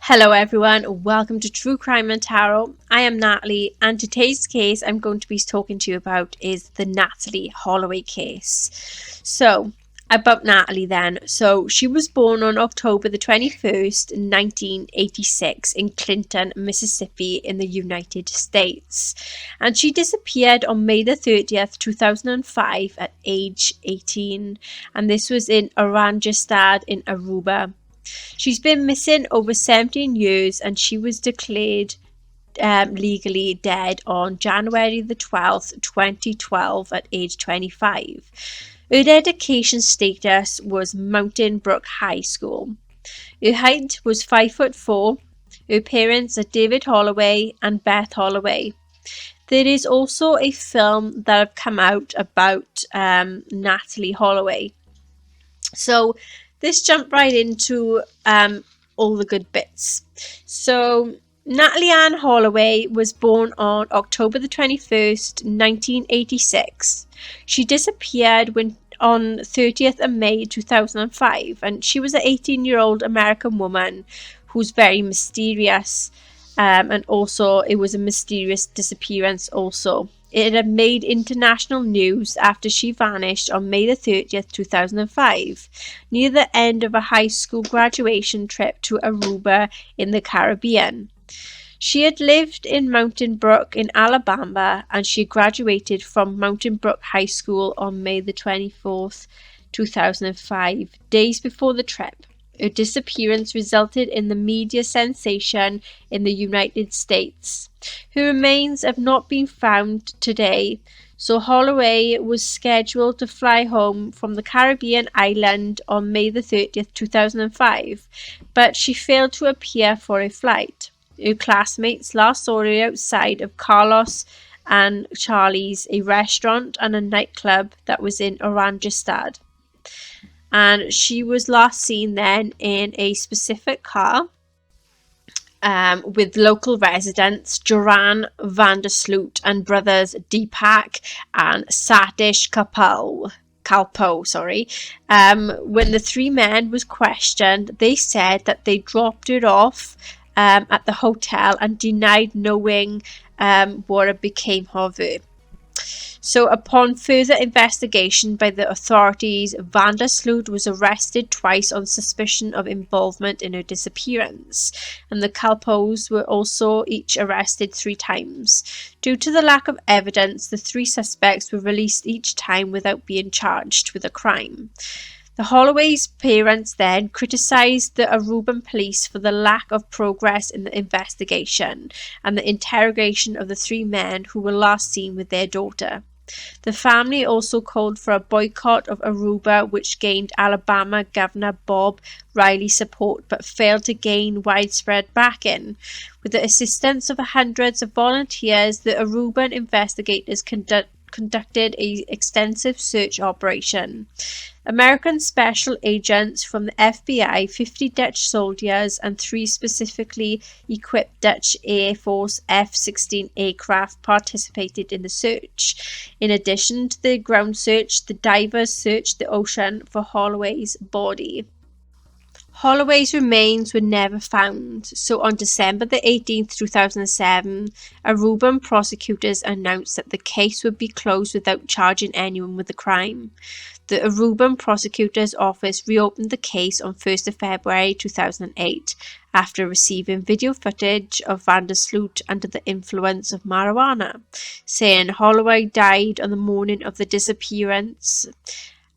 Hello everyone, welcome to True Crime and Tarot. I am Natalie, and today's case I'm going to be talking to you about is the Natalee Holloway case. So, about Natalee then. So, she was born on October the 21st, 1986 in Clinton, Mississippi in the United States. And she disappeared on May the 30th, 2005 at age 18. And this was in Oranjestad in Aruba. She's been missing over 17 years and she was declared legally dead on January the 12th, 2012 at age 25. Her education status was Mountain Brook High School. Her height was 5'4". Her parents are David Holloway and Beth Holloway. There is also a film that have come out about Natalee Holloway. So this jumped right into all the good bits. So Natalee Ann Holloway was born on October the 21st, 1986. She disappeared on 30th of May 2005, and she was an 18-year-old American woman who's very mysterious, and also it was a mysterious disappearance also. It had made international news after she vanished on May the 30th, 2005, near the end of a high school graduation trip to Aruba in the Caribbean. She had lived in Mountain Brook in Alabama, and she graduated from Mountain Brook High School on May the 24th, 2005, days before the trip. Her disappearance resulted in the media sensation in the United States. Her remains have not been found today, so Holloway was scheduled to fly home from the Caribbean island on May the 30th, 2005, but she failed to appear for a flight. Her classmates last saw her outside of Carlos and Charlie's, a restaurant and a nightclub that was in Oranjestad. And she was last seen then in a specific car with local residents Joran van der Sloot and brothers Deepak and Satish Kalpo. When the three men was questioned, they said that they dropped it off at the hotel and denied knowing what it became of her. So upon further investigation by the authorities, van der Sloot was arrested twice on suspicion of involvement in her disappearance, and the Kalpos were also each arrested 3 times. Due to the lack of evidence, the 3 suspects were released each time without being charged with a crime. The Holloway's parents then criticised the Aruban police for the lack of progress in the investigation and the interrogation of the 3 men who were last seen with their daughter. The family also called for a boycott of Aruba, which gained Alabama Governor Bob Riley support but failed to gain widespread backing. With the assistance of hundreds of volunteers, the Aruban investigators conducted an extensive search operation. American special agents from the FBI, 50 Dutch soldiers, and 3 specifically equipped Dutch Air Force F-16 aircraft participated in the search. In addition to the ground search, the divers searched the ocean for Holloway's body. Holloway's remains were never found, so on December the 18th, 2007, Aruban prosecutors announced that the case would be closed without charging anyone with the crime. The Aruban prosecutor's office reopened the case on 1st of February 2008 after receiving video footage of van der Sloot under the influence of marijuana, saying Holloway died on the morning of the disappearance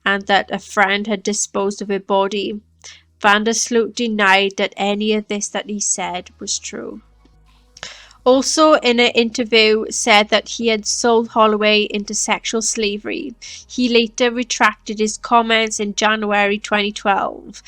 and that a friend had disposed of her body. Van der Sloot denied that any of this that he said was true. Also in an interview said that he had sold Holloway into sexual slavery. He later retracted his comments in January 2012.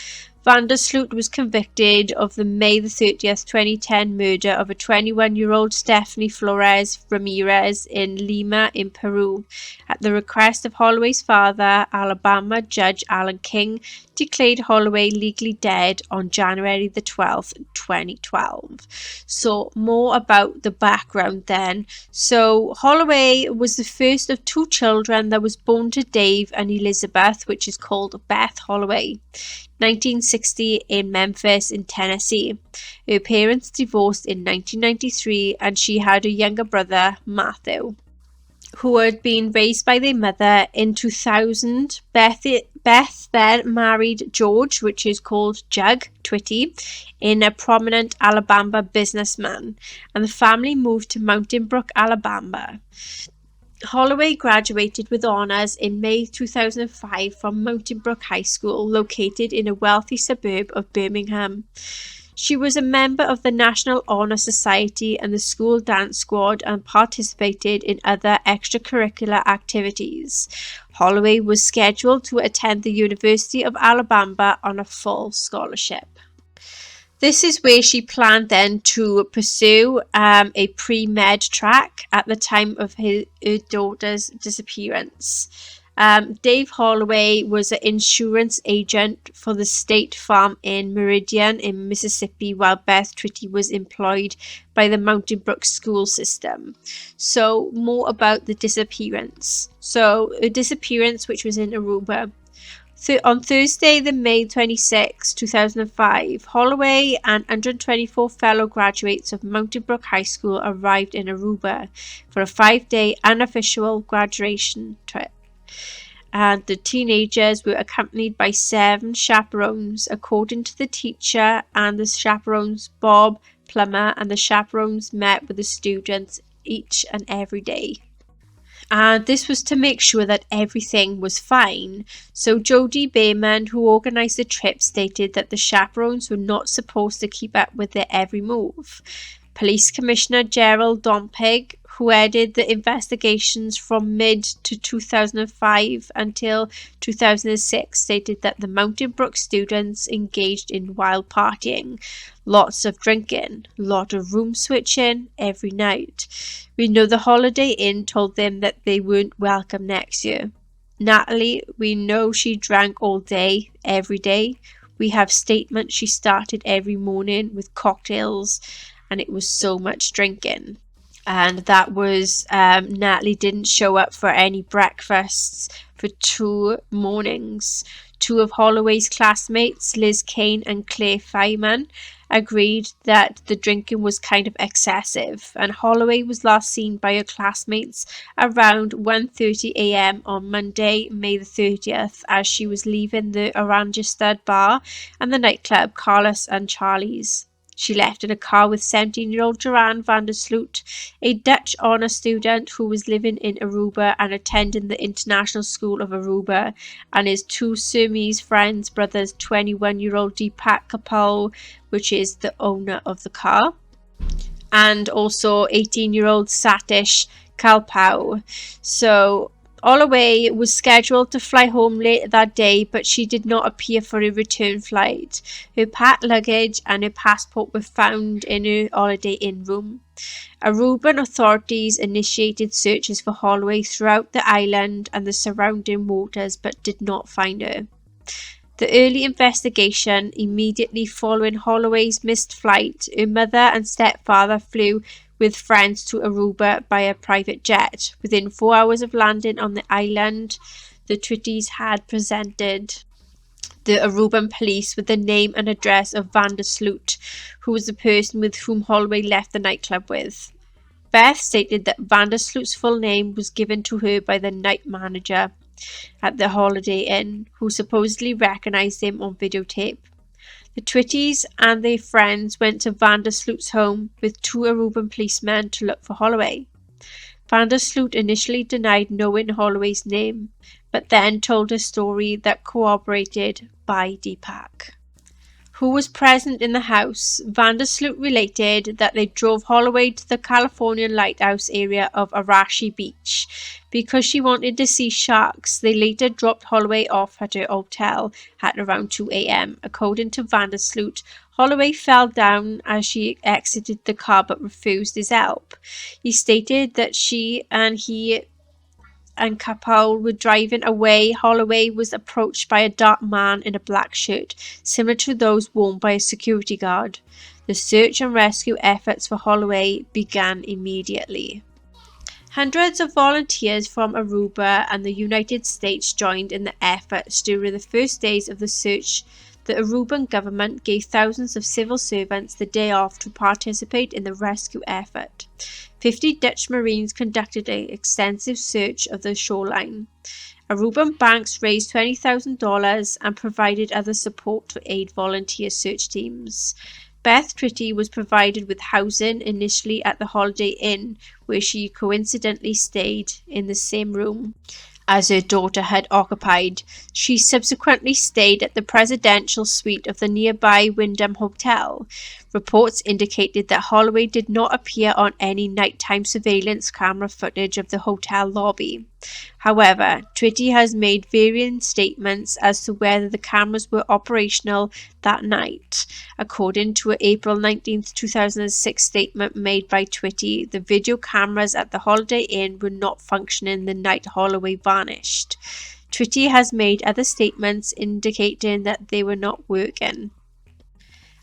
Van der Sloot was convicted of the May the 30th, 2010 murder of a 21-year-old Stephanie Flores Ramirez in Lima in Peru. At the request of Holloway's father, Alabama Judge Alan King declared Holloway legally dead on January the 12th, 2012. So more about the background then. So Holloway was the first of 2 children that was born to Dave and Elizabeth, which is called Beth Holloway. 1960 in Memphis in Tennessee. Her parents divorced in 1993 and she had a younger brother, Matthew, who had been raised by their mother. In 2000, Beth then married George, which is called Jug Twitty, in a prominent Alabama businessman, and the family moved to Mountain Brook, Alabama. Holloway graduated with honors in May 2005 from Mountain Brook High School, located in a wealthy suburb of Birmingham. She was a member of the National Honor Society and the school dance squad and participated in other extracurricular activities. Holloway was scheduled to attend the University of Alabama on a full scholarship. This is where she planned then to pursue a pre-med track at the time of her daughter's disappearance. Dave Holloway was an insurance agent for the State Farm in Meridian in Mississippi, while Beth Twitty was employed by the Mountain Brook school system. So more about the disappearance. So a disappearance which was in Aruba. On Thursday, the May 26, 2005, Holloway and 124 fellow graduates of Mountain Brook High School arrived in Aruba for a 5-day unofficial graduation trip. And the teenagers were accompanied by 7 chaperones, according to the teacher and the chaperones Bob Plummer, and the chaperones met with the students each and every day. And this was to make sure that everything was fine. So Jody Bayman, who organised the trip, stated that the chaperones were not supposed to keep up with their every move. Police Commissioner Gerald Dompig, who headed the investigations from mid-2005 until 2006, stated that the Mountain Brook students engaged in wild partying, lots of drinking, lot of room switching every night. We know the Holiday Inn told them that they weren't welcome next year. Natalee, we know she drank all day, every day. We have statements she started every morning with cocktails, and it was so much drinking. And that was Natalee didn't show up for any breakfasts for 2 mornings. 2 of Holloway's classmates, Liz Kane and Claire Feynman, agreed that the drinking was kind of excessive, and Holloway was last seen by her classmates around 1:30 a.m. on Monday, May the 30th, as she was leaving the Oranjestad bar and the nightclub Carlos and Charlie's. She left in a car with 17-year-old Joran van der Sloot, a Dutch honour student who was living in Aruba and attending the International School of Aruba, and his 2 Siamese friends, brothers, 21-year-old Deepak Kapil, which is the owner of the car, and also 18-year-old Satish Kalpau. So Holloway was scheduled to fly home later that day, but she did not appear for a return flight. Her packed luggage and her passport were found in her Holiday Inn room. Aruban authorities initiated searches for Holloway throughout the island and the surrounding waters, but did not find her. The early investigation immediately following Holloway's missed flight, her mother and stepfather flew with friends to Aruba by a private jet. Within 4 hours of landing on the island, the Twitties had presented the Aruban police with the name and address of van der Sloot, who was the person with whom Holloway left the nightclub with. Beth stated that van der Sloot's full name was given to her by the night manager at the Holiday Inn, who supposedly recognised him on videotape. The Twitties and their friends went to van der Sloot's home with 2 Aruban policemen to look for Holloway. Van der Sloot initially denied knowing Holloway's name, but then told a story that corroborated by Deepak, who was present in the house. Van der Sloot related that they drove Holloway to the Californian lighthouse area of Arashi Beach. Because she wanted to see sharks, they later dropped Holloway off at her hotel at around 2 a.m. According to Van der Sloot, Holloway fell down as she exited the car but refused his help. He stated that she and he and Kapil were driving away. Holloway was approached by a dark man in a black shirt, similar to those worn by a security guard. The search and rescue efforts for Holloway began immediately. Hundreds of volunteers from Aruba and the United States joined in the efforts during the first days of the search. The Aruban government gave thousands of civil servants the day off to participate in the rescue effort. 50 Dutch Marines conducted an extensive search of the shoreline. Aruban banks raised $20,000 and provided other support to aid volunteer search teams. Beth Tritty was provided with housing initially at the Holiday Inn, where she coincidentally stayed in the same room as her daughter had occupied. She subsequently stayed at the presidential suite of the nearby Wyndham Hotel. Reports indicated that Holloway did not appear on any nighttime surveillance camera footage of the hotel lobby. However, Tritty has made varying statements as to whether the cameras were operational that night. According to an April 19, 2006 statement made by Tritty, the video cameras at the Holiday Inn were not functioning the night Holloway vanished. Tritty has made other statements indicating that they were not working,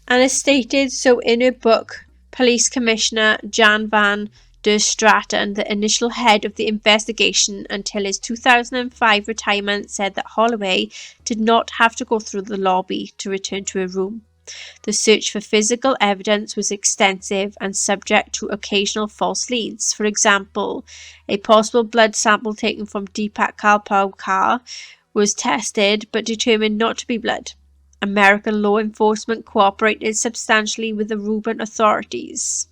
and has stated so in her book. Police Commissioner Jan van der Straten, the initial head of the investigation until his 2005 retirement, said that Holloway did not have to go through the lobby to return to her room. The search for physical evidence was extensive and subject to occasional false leads. For example, a possible blood sample taken from Deepak Kalpaw's car was tested but determined not to be blood. American law enforcement cooperated substantially with the Aruban authorities.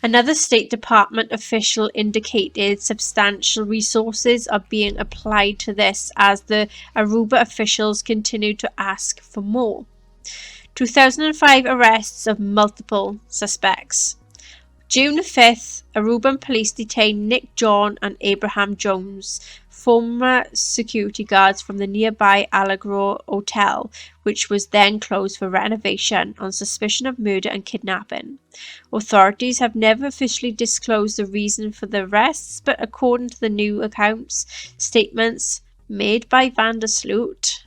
Another State Department official indicated substantial resources are being applied to this as the Aruba officials continue to ask for more. 2005 arrests of multiple suspects. June 5th, Aruban police detained Nick John and Abraham Jones, former security guards from the nearby Allegro Hotel, which was then closed for renovation, on suspicion of murder and kidnapping. Authorities have never officially disclosed the reason for the arrests, but according to the new accounts, statements made by Van der Sloot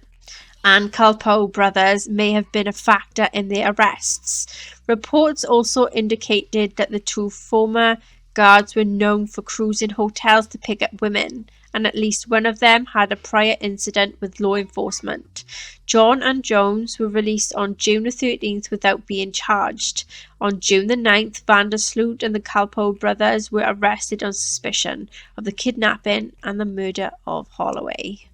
and Kalpow brothers may have been a factor in the arrests. Reports also indicated that the two former guards were known for cruising hotels to pick up women, and at least one of them had a prior incident with law enforcement. John and Jones were released on June 13th without being charged. On June 9th, Van der Sloot and the Kalpow brothers were arrested on suspicion of the kidnapping and the murder of Holloway.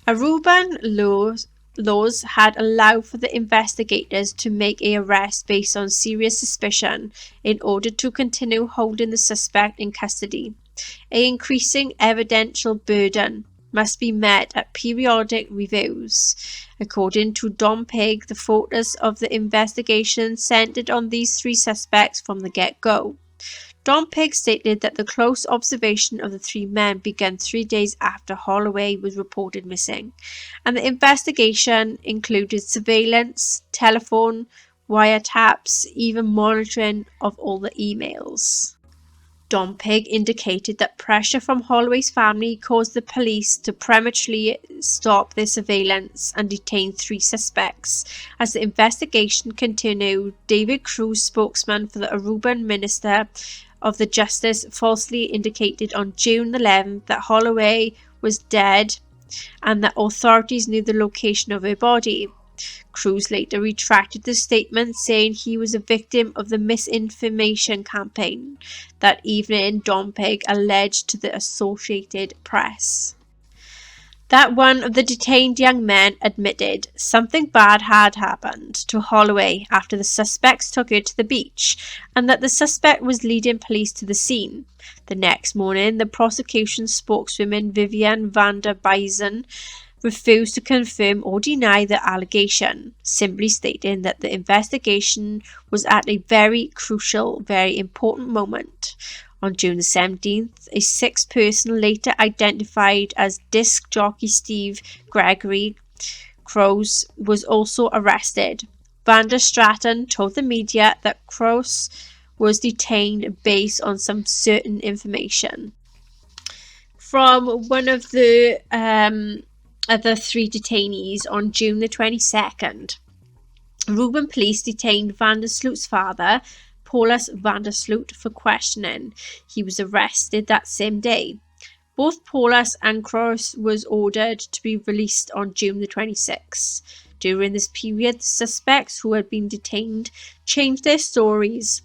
Aruban laws had allowed for the investigators to make an arrest based on serious suspicion in order to continue holding the suspect in custody. An increasing evidential burden must be met at periodic reviews. According to Don Pig, the focus of the investigation centered on these three suspects from the get-go. Don Pig stated that the close observation of the three men began 3 days after Holloway was reported missing, and the investigation included surveillance, telephone, wiretaps, even monitoring of all the emails. Don Pig indicated that pressure from Holloway's family caused the police to prematurely stop their surveillance and detain three suspects. As the investigation continued, David Cruz, spokesman for the Aruban Minister of the Justice, falsely indicated on June 11th that Holloway was dead and that authorities knew the location of her body. Cruz later retracted the statement, saying he was a victim of the misinformation campaign. That evening, Don Pig alleged to the Associated Press that one of the detained young men admitted something bad had happened to Holloway after the suspects took her to the beach, and that the suspect was leading police to the scene. The next morning, the prosecution spokeswoman Vivian van der Buysen refused to confirm or deny the allegation, simply stating that the investigation was at a very crucial, very important moment. On June 17th, a sixth person, later identified as disc jockey Steve Gregory Cross, was also arrested. Van der Straten told the media that Cross was detained based on some certain information from one of the other three detainees. On June the 22nd, Aruban police detained Van der Sloot's father, Paulus van der Sloot, for questioning. He was arrested that same day. Both Paulus and Cross was ordered to be released on June the 26th. During this period, the suspects who had been detained changed their stories,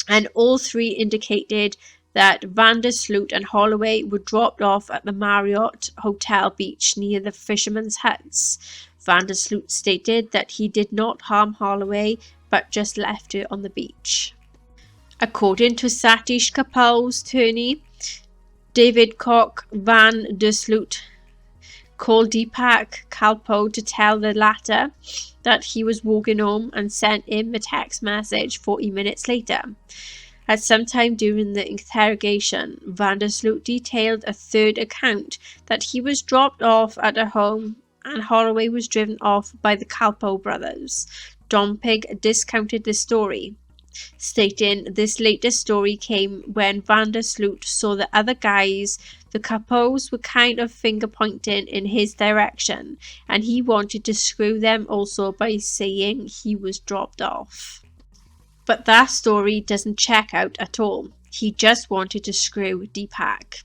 and all three indicated that Vandersloot and Holloway were dropped off at the Marriott Hotel Beach near the fishermen's huts. Vandersloot stated that he did not harm Holloway, but just left her on the beach. According to Satish Kapal's attorney, David Koch, Vandersloot called Deepak Kalpoe to tell the latter that he was walking home and sent him a text message 40 minutes later. At some time during the interrogation, Vandersloot detailed a third account that he was dropped off at a home and Holloway was driven off by the Kalpoe brothers. Dompig discounted the story, stating this latest story came when Vandersloot saw the other guys. The Kalpoes were kind of finger pointing in his direction, and he wanted to screw them also by saying he was dropped off. But that story doesn't check out at all. He just wanted to screw Deepak.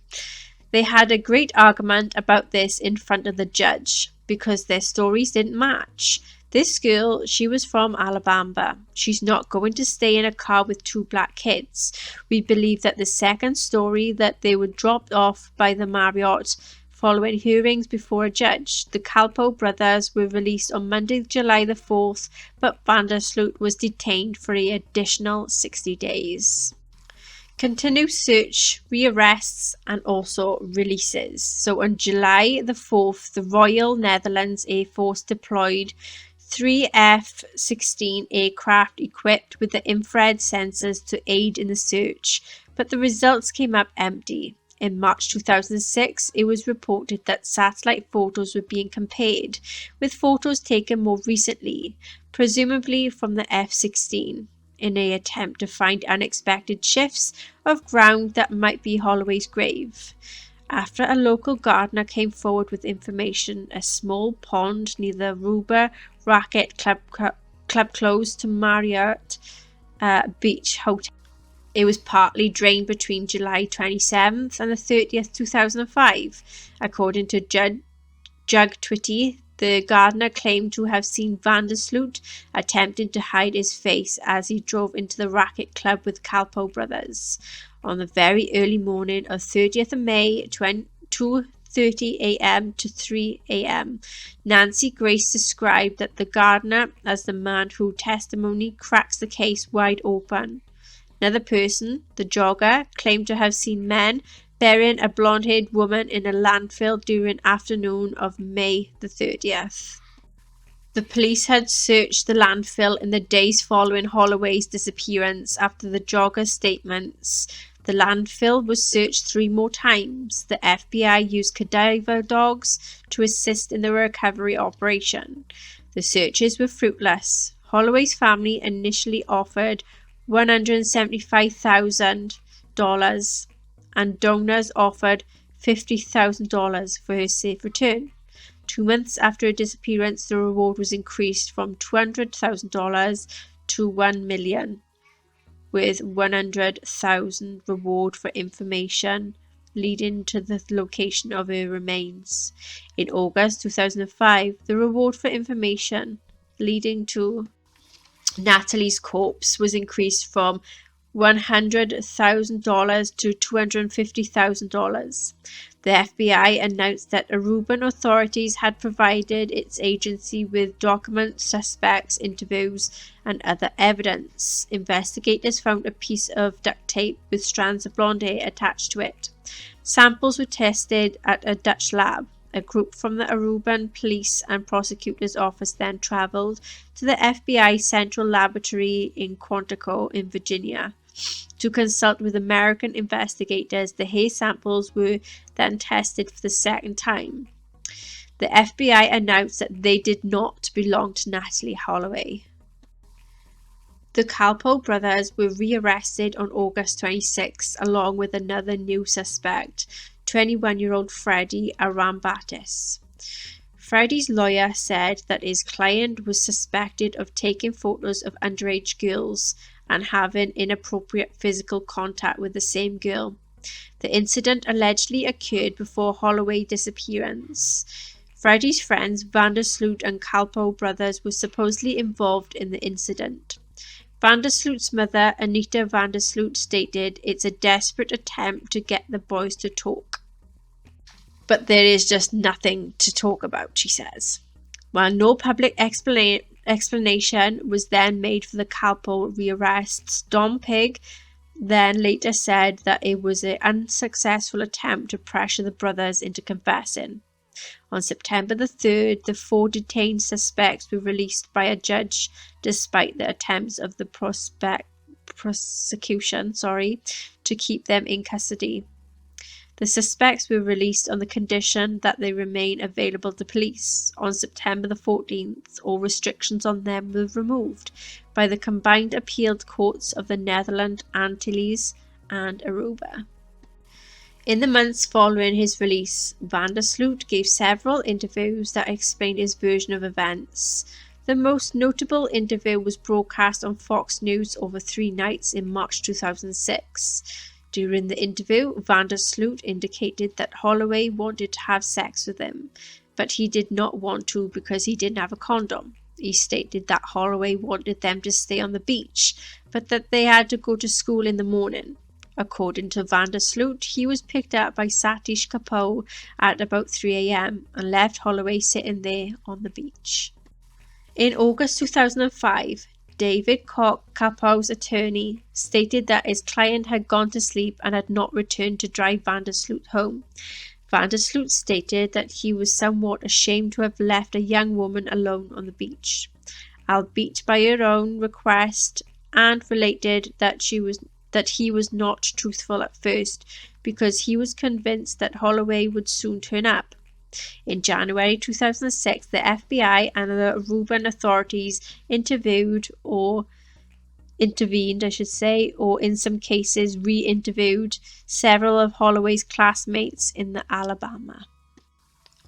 They had a great argument about this in front of the judge because their stories didn't match. This girl, she was from Alabama. She's not going to stay in a car with two black kids. We believe that the second story, that they were dropped off by the Marriott following hearings before a judge. The Kalpoe brothers were released on Monday, July the 4th, but Vandersloot was detained for an additional 60 days. Continued search, rearrests, and also releases. So on July the 4th, the Royal Netherlands Air Force deployed 3 F-16 aircraft equipped with the infrared sensors to aid in the search, but the results came up empty. In March 2006, it was reported that satellite photos were being compared with photos taken more recently, presumably from the F-16, in an attempt to find unexpected shifts of ground that might be Holloway's grave. After a local gardener came forward with information, a small pond near the Aruba Racket Club close to Marriott Beach Hotel. It was partly drained between July 27th and the 30th, 2005. According to Jug Twitty, the gardener claimed to have seen Vandersloot attempting to hide his face as he drove into the racket club with Kalpoe brothers. On the very early morning of 30th of May, 2:30 a.m. to 3 a.m., Nancy Grace described that the gardener as the man whose testimony cracks the case wide open. Another person, the jogger, claimed to have seen men burying a blonde-haired woman in a landfill during afternoon of May the 30th. The police had searched the landfill in the days following Holloway's disappearance after the jogger's statements. The landfill was searched 3 more times. The FBI used cadaver dogs to assist in the recovery operation. The searches were fruitless. Holloway's family initially offered $175,000 and donors offered $50,000 for her safe return. 2 months after her disappearance, the reward was increased from $200,000 to $1 million, with $100,000 reward for information leading to the location of her remains. In August 2005, the reward for information leading to Natalee's corpse was increased from $100,000 to $250,000. The FBI announced that Aruban authorities had provided its agency with documents, suspects, interviews, and other evidence. Investigators found a piece of duct tape with strands of blonde hair attached to it. Samples were tested at a Dutch lab. A group from the Aruban Police and Prosecutor's Office then traveled to the FBI Central Laboratory in Quantico in Virginia to consult with American investigators. The hair samples were then tested for the second time. The FBI announced that they did not belong to Natalee Holloway. The Kalpoe brothers were rearrested on August 26 along with another new suspect, 21-year-old Freddie Arambatis. Freddie's lawyer said that his client was suspected of taking photos of underage girls and having inappropriate physical contact with the same girl. The incident allegedly occurred before Holloway's disappearance. Freddie's friends Vandersloot and Kalpoe brothers were supposedly involved in the incident. Vandersloot's mother, Anita Vandersloot, stated, "It's a desperate attempt to get the boys to talk. But there is just nothing to talk about," she says. While no public explanation was then made for the Kalpoe rearrests, Don Pig then later said that it was an unsuccessful attempt to pressure the brothers into confessing. On September the 3rd, the 4 detained suspects were released by a judge despite the attempts of the prosecution to keep them in custody. The suspects were released on the condition that they remain available to police. On September the 14th, all restrictions on them were removed by the combined appealed courts of the Netherlands, Antilles and Aruba. In the months following his release, Vandersloot gave several interviews that explained his version of events. The most notable interview was broadcast on Fox News over 3 nights in March 2006. During the interview, Vandersloot indicated that Holloway wanted to have sex with him, but he did not want to because he didn't have a condom. He stated that Holloway wanted them to stay on the beach, but that they had to go to school in the morning. According to Vandersloot, he was picked up by Satish Kalpoe at about 3 a.m. and left Holloway sitting there on the beach. In August 2005, David Koch, Kalpoe's attorney, stated that his client had gone to sleep and had not returned to drive Vandersloot home. Vandersloot stated that he was somewhat ashamed to have left a young woman alone on the beach, albeit by her own request, and related that he was not truthful at first because he was convinced that Holloway would soon turn up. In January 2006, the FBI and the Aruban authorities intervened, or in some cases re-interviewed several of Holloway's classmates in the Alabama.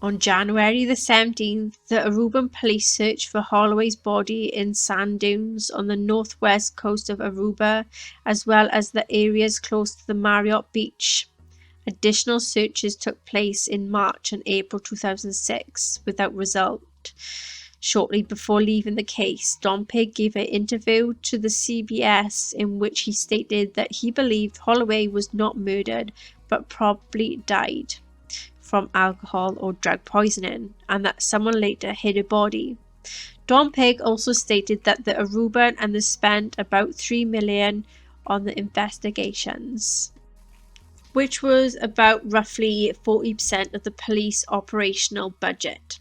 On January the 17th, the Aruban police searched for Holloway's body in sand dunes on the northwest coast of Aruba, as well as the areas close to the Marriott Beach. Additional searches took place in March and April 2006 without result. Shortly before leaving the case, Don Pig gave an interview to the CBS in which he stated that he believed Holloway was not murdered but probably died from alcohol or drug poisoning, and that someone later hid her body. Don Pig also stated that the Aruban and they spent about $3 million on the investigations, which was about roughly 40% of the police operational budget.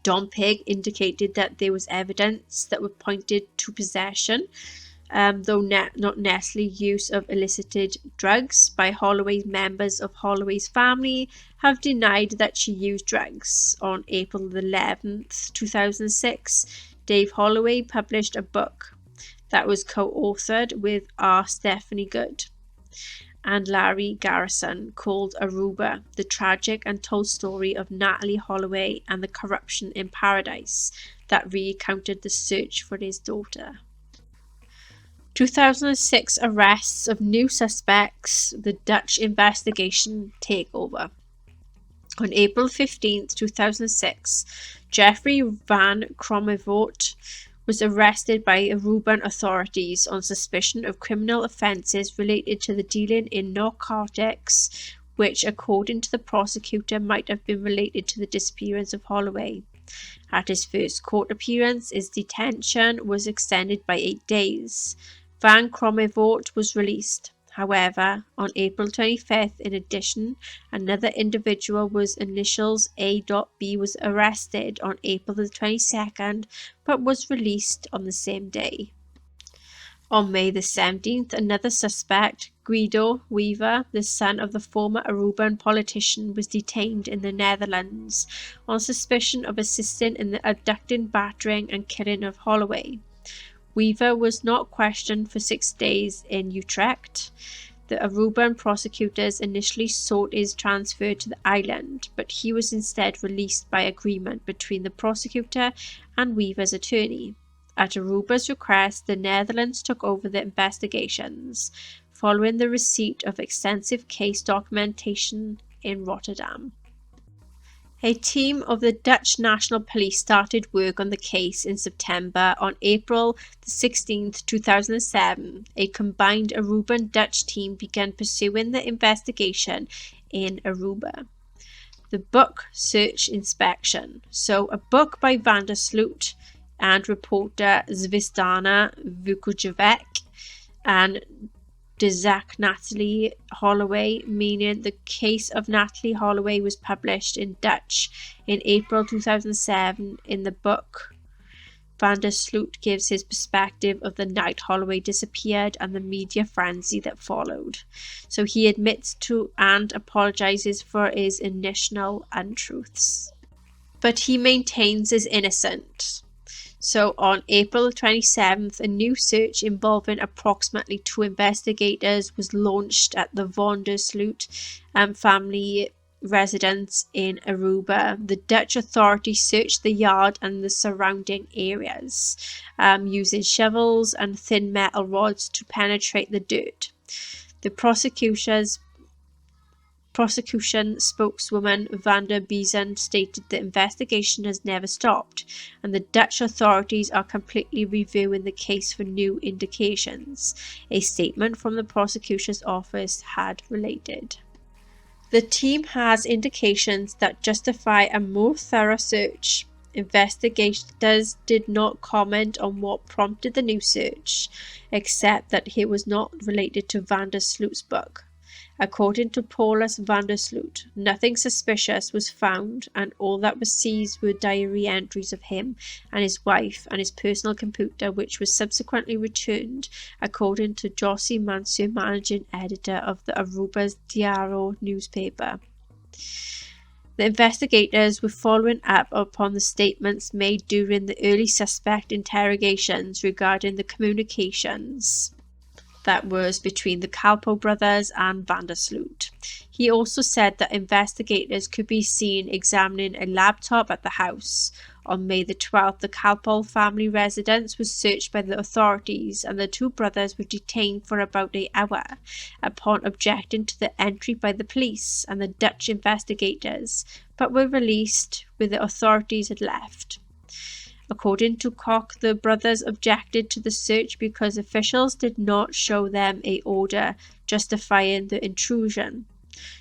Don Pig indicated that there was evidence that would pointed to possession, though not necessarily use of illicit drugs, by Holloway's members of Holloway's family have denied that she used drugs. On April 11th, 2006, Dave Holloway published a book that was co-authored with R. Stephanie Good and Larry Garrison called Aruba, the tragic and told story of Natalee Holloway and the corruption in paradise, that recounted the search for his daughter. 2006 arrests of new suspects, the Dutch investigation takeover. On April 15, 2006, Jeffrey van Kromevoort was arrested by Aruban authorities on suspicion of criminal offences related to the dealing in narcotics, which, according to the prosecutor, might have been related to the disappearance of Holloway. At his first court appearance, his detention was extended by 8 days. Van Kromevoort was released. However, on April 25th, in addition, another individual with initials A.B. was arrested on April the 22nd, but was released on the same day. On May the 17th, another suspect, Guido Weaver, the son of the former Aruban politician, was detained in the Netherlands on suspicion of assisting in the abducting, battering and killing of Holloway. Weaver was not questioned for 6 days in Utrecht. The Aruban prosecutors initially sought his transfer to the island, but he was instead released by agreement between the prosecutor and Weaver's attorney. At Aruba's request, the Netherlands took over the investigations, following the receipt of extensive case documentation in Rotterdam. A team of the Dutch National Police started work on the case in September. On April 16th, 2007, a combined Aruba and Dutch team began pursuing the investigation in Aruba. The book search inspection. So a book by Van der Sloot and reporter Zvizdana Vukojevic and Natalee Holloway, meaning the case of Natalee Holloway, was published in Dutch in April 2007. In the book, Van der Sloot gives his perspective of the night Holloway disappeared and the media frenzy that followed. So he admits to and apologizes for his initial untruths, but he maintains his innocence. So on April 27th, a new search involving approximately 2 investigators was launched at the Van der Sloot family residence in Aruba. The Dutch authorities searched the yard and the surrounding areas, using shovels and thin metal rods to penetrate the dirt. The prosecution spokeswoman Van der Biezen stated the investigation has never stopped and the Dutch authorities are completely reviewing the case for new indications, a statement from the prosecutor's office had related. The team has indications that justify a more thorough search. Investigators did not comment on what prompted the new search, except that it was not related to Van der Sloot's book. According to Paulus Van der Sloot, nothing suspicious was found and all that was seized were diary entries of him and his wife and his personal computer, which was subsequently returned, according to Jossie Mansour, managing editor of the Aruba's Diário newspaper. The investigators were following up upon the statements made during the early suspect interrogations regarding the communications that was between the Kalpoe brothers and Van der Sloot. He also said that investigators could be seen examining a laptop at the house. On May the 12th, the Kalpoe family residence was searched by the authorities and the 2 brothers were detained for about an hour upon objecting to the entry by the police and the Dutch investigators, but were released when the authorities had left. According to Koch, the brothers objected to the search because officials did not show them an order justifying the intrusion.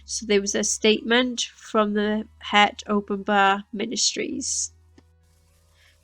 So there was a statement from the Het Openbaar Ministries.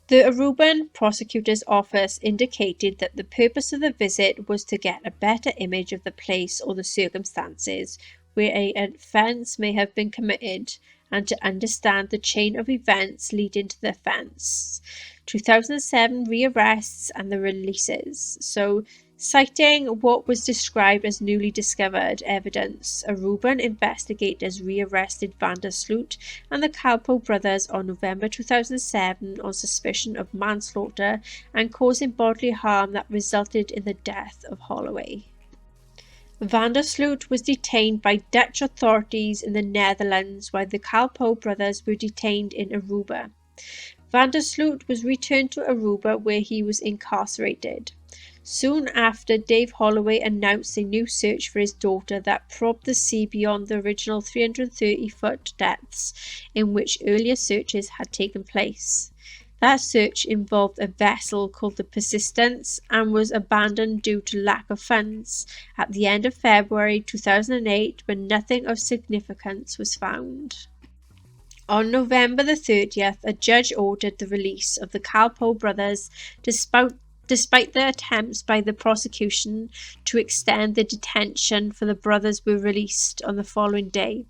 The Aruban prosecutor's office indicated that the purpose of the visit was to get a better image of the place or the circumstances where an offence may have been committed and to understand the chain of events leading to the offence. 2007 rearrests and the releases. So, citing what was described as newly discovered evidence, Aruban investigators rearrested Van der Sloot and the Kalpoe brothers on November 2007 on suspicion of manslaughter and causing bodily harm that resulted in the death of Holloway. Van der Sloot was detained by Dutch authorities in the Netherlands while the Kalpoe brothers were detained in Aruba. Van der Sloot was returned to Aruba where he was incarcerated. Soon after, Dave Holloway announced a new search for his daughter that probed the sea beyond the original 330-foot depths in which earlier searches had taken place. That search involved a vessel called the Persistence and was abandoned due to lack of funds at the end of February 2008 when nothing of significance was found. On November the 30th, a judge ordered the release of the Kalpoe brothers despite the attempts by the prosecution to extend the detention for the brothers were released on the following day.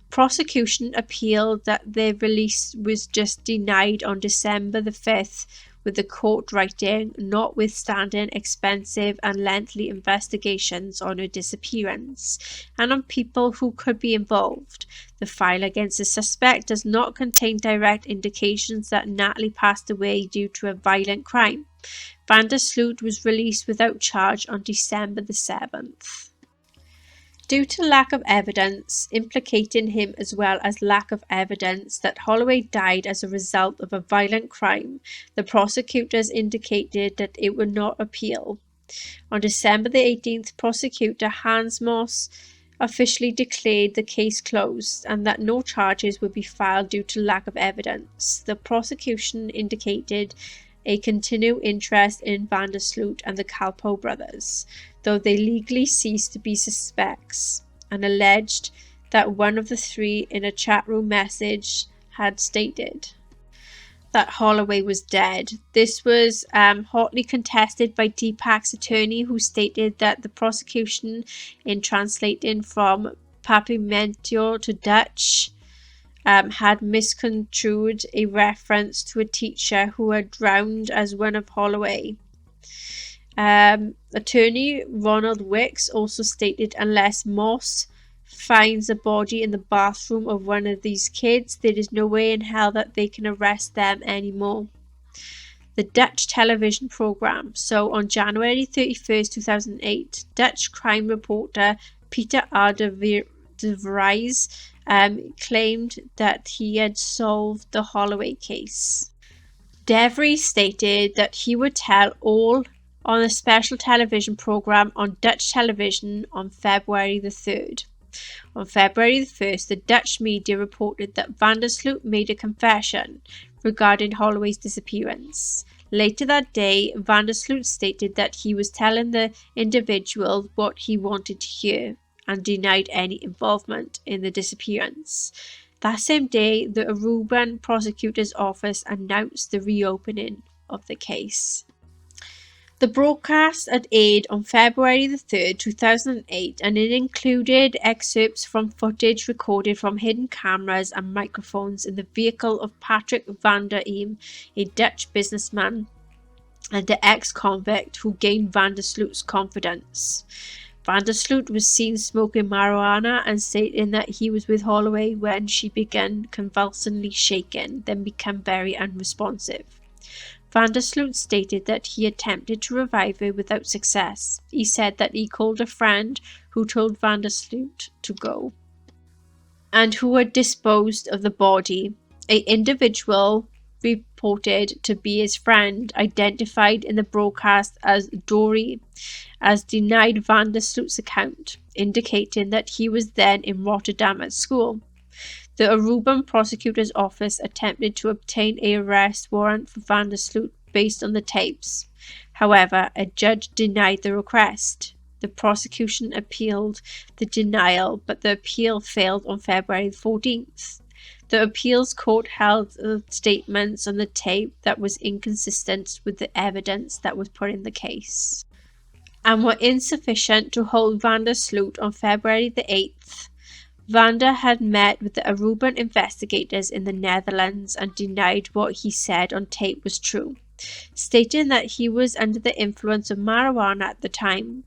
Prosecution appealed that their release was just denied on December the 5th, with the court writing, notwithstanding expensive and lengthy investigations on her disappearance and on people who could be involved. The file against the suspect does not contain direct indications that Natalee passed away due to a violent crime. Van der Sloot was released without charge on December the 7th. Due to lack of evidence implicating him as well as lack of evidence that Holloway died as a result of a violent crime, the prosecutors indicated that it would not appeal. On December the 18th, prosecutor Hans Moss officially declared the case closed and that no charges would be filed due to lack of evidence. The prosecution indicated a continued interest in Vandersloot and the Kalpoe brothers, though they legally ceased to be suspects, and alleged that one of the three in a chat room message had stated that Holloway was dead. This was hotly contested by Deepak's attorney, who stated that the prosecution, in translating from Papiamento to Dutch, had misconstrued a reference to a teacher who had drowned as one of Holloway. Attorney Ronald Wicks also stated unless Moss finds a body in the bathroom of one of these kids, there is no way in hell that they can arrest them anymore. The Dutch television program. So on January 31st, 2008, Dutch crime reporter Peter R. de Vries claimed that he had solved the Holloway case. De Vries stated that he would tell all on a special television program on Dutch television on February the 3rd. On February the 1st, the Dutch media reported that Vandersloot made a confession regarding Holloway's disappearance. Later that day, Vandersloot stated that he was telling the individual what he wanted to hear and denied any involvement in the disappearance. That same day, the Aruban prosecutor's office announced the reopening of the case. The broadcast had aired on February the 3rd, 2008, and it included excerpts from footage recorded from hidden cameras and microphones in the vehicle of Patrick van der Eem, a Dutch businessman and an ex-convict who gained Vandersloot's confidence. Vandersloot was seen smoking marijuana and stating that he was with Holloway when she began convulsively shaking, then became very unresponsive. Vandersloot stated that he attempted to revive her without success. He said that he called a friend who told Vandersloot to go, and who had disposed of the body. An individual reported to be his friend, identified in the broadcast as Dory, as denied Vandersloot's account, indicating that he was then in Rotterdam at school. The Aruban prosecutor's office attempted to obtain an arrest warrant for Vandersloot based on the tapes. However, a judge denied the request. The prosecution appealed the denial, but the appeal failed on February 14th. The appeals court held statements on the tape that was inconsistent with the evidence that was put in the case, and were insufficient to hold Vandersloot on February the 8th. Vander had met with the Aruban investigators in the Netherlands and denied what he said on tape was true, stating that he was under the influence of marijuana at the time.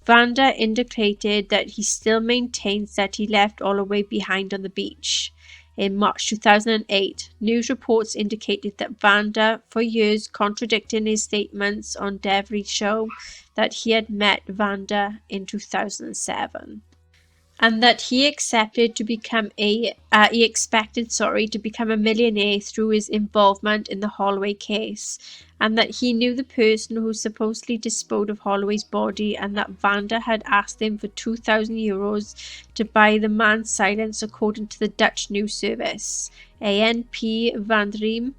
Vander indicated that he still maintains that he left Holloway behind on the beach. In March 2008, news reports indicated that Vander, for years contradicting his statements on De Vries' show, that he had met Vander in 2007. And that he expected to become a millionaire through his involvement in the Holloway case, and that he knew the person who supposedly disposed of Holloway's body, and that Vander had asked him for €2,000 to buy the man's silence, according to the Dutch news service. ANP van der Eem,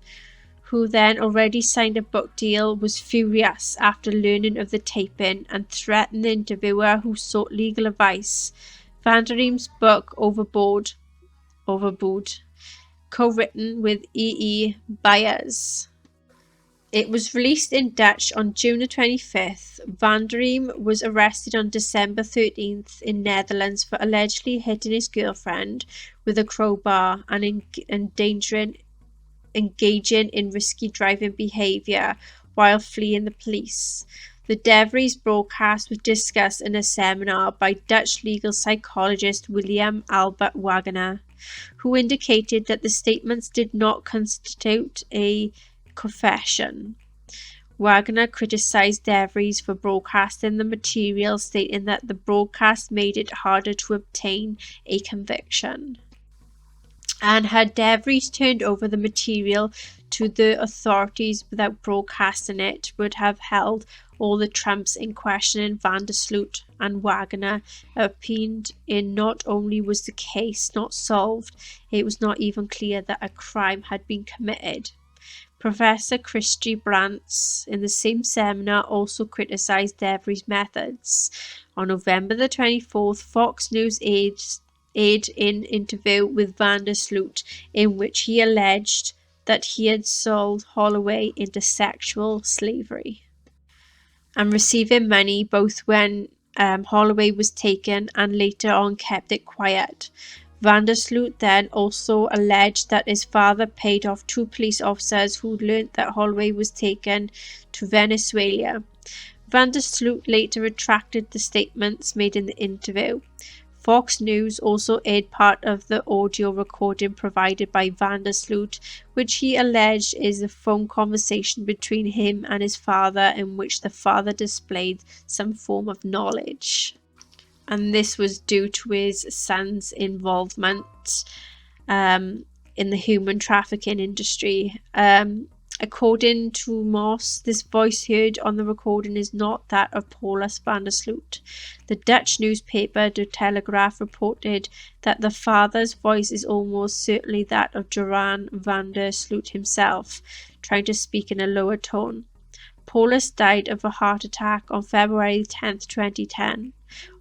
who then already signed a book deal, was furious after learning of the taping and threatened the interviewer who sought legal advice. Van der Eem's book, Overboard, co-written with E. Byers. It was released in Dutch on June 25th. Van der Eem was arrested on December 13th in Netherlands for allegedly hitting his girlfriend with a crowbar and engaging in risky driving behaviour while fleeing the police. The De Vries broadcast was discussed in a seminar by Dutch legal psychologist William Albert Wagner, who indicated that the statements did not constitute a confession. Wagner criticized De Vries for broadcasting the material, stating that the broadcast made it harder to obtain a conviction. And had De Vries turned over the material to the authorities without broadcasting it, would have held all the trumps in questioning Vandersloot and Wagner opined in not only was the case not solved, it was not even clear that a crime had been committed. Professor Christy Brantz, in the same seminar, also criticised Devery's methods. On November the 24th, Fox News aired an interview with Vandersloot in which he alleged that he had sold Holloway into sexual slavery and receiving money both when Holloway was taken and later on kept it quiet. Vandersloot then also alleged that his father paid off 2 police officers who learnt that Holloway was taken to Venezuela. Vandersloot later retracted the statements made in the interview. Fox News also aired part of the audio recording provided by Vandersloot, which he alleged is a phone conversation between him and his father in which the father displayed some form of knowledge. And this was due to his son's involvement in the human trafficking industry. According to Moss, this voice heard on the recording is not that of Paulus Vandersloot. The Dutch newspaper De Telegraaf reported that the father's voice is almost certainly that of Joran Vandersloot himself, trying to speak in a lower tone. Paulus died of a heart attack on February 10, 2010.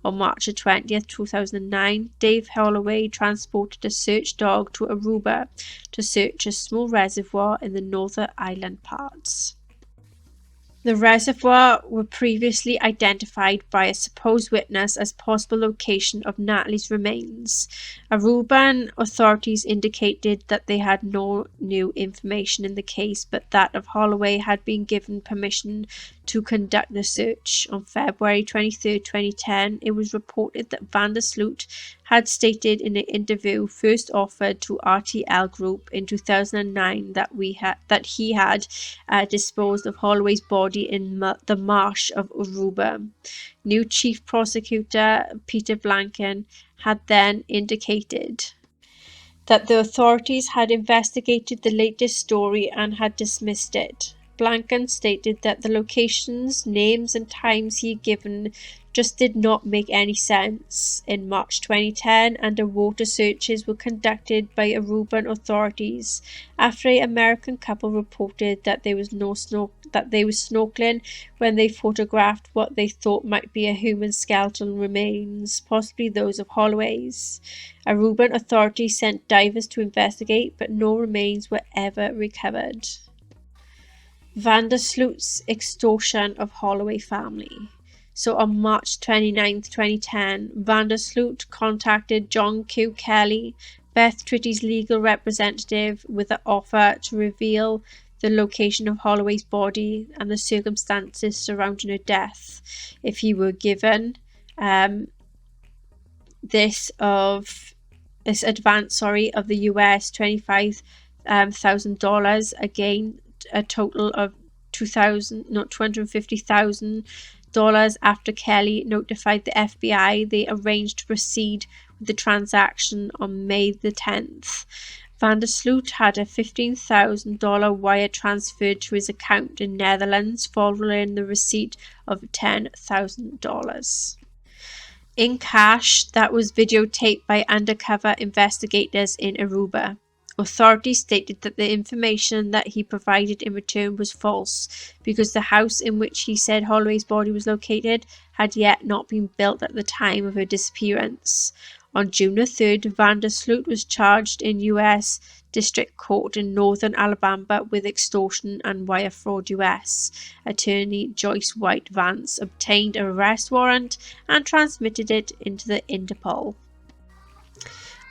On March 20, 2009, Dave Holloway transported a search dog to Aruba to search a small reservoir in the Northern Island parts. The reservoir were previously identified by a supposed witness as possible location of Natalee's remains. Aruban authorities indicated that they had no new information in the case, but that of Holloway had been given permission to conduct the search. On February 23, 2010, it was reported that Vandersloot had stated in an interview first offered to RTL Group in 2009 that he had disposed of Holloway's body in the marsh of Aruba. New Chief Prosecutor Peter Blanken had then indicated that the authorities had investigated the latest story and had dismissed it. Blanken stated that the locations, names and times he had given just did not make any sense. In March 2010, underwater searches were conducted by Aruban authorities after an American couple reported that they were snorkeling when they photographed what they thought might be a human skeletal remains, possibly those of Holloway's. Aruban authorities sent divers to investigate, but no remains were ever recovered. Vandersloot's extortion of Holloway family. So on March 29, 2010, Vandersloot contacted John Q. Kelly, Beth Tritty's legal representative, with an offer to reveal the location of Holloway's body and the circumstances surrounding her death if he were given this advance of the US $25,000, again a total of $250,000. After Kelly notified the FBI, they arranged to proceed with the transaction on May the 10th. Vandersloot had a $15,000 wire transferred to his account in Netherlands following the receipt of $10,000 in cash that was videotaped by undercover investigators in Aruba. Authorities stated that the information that he provided in return was false because the house in which he said Holloway's body was located had yet not been built at the time of her disappearance. On June 3rd, Vandersloot was charged in U.S. District Court in Northern Alabama with extortion and wire fraud. U.S. Attorney Joyce White Vance obtained an arrest warrant and transmitted it into the Interpol.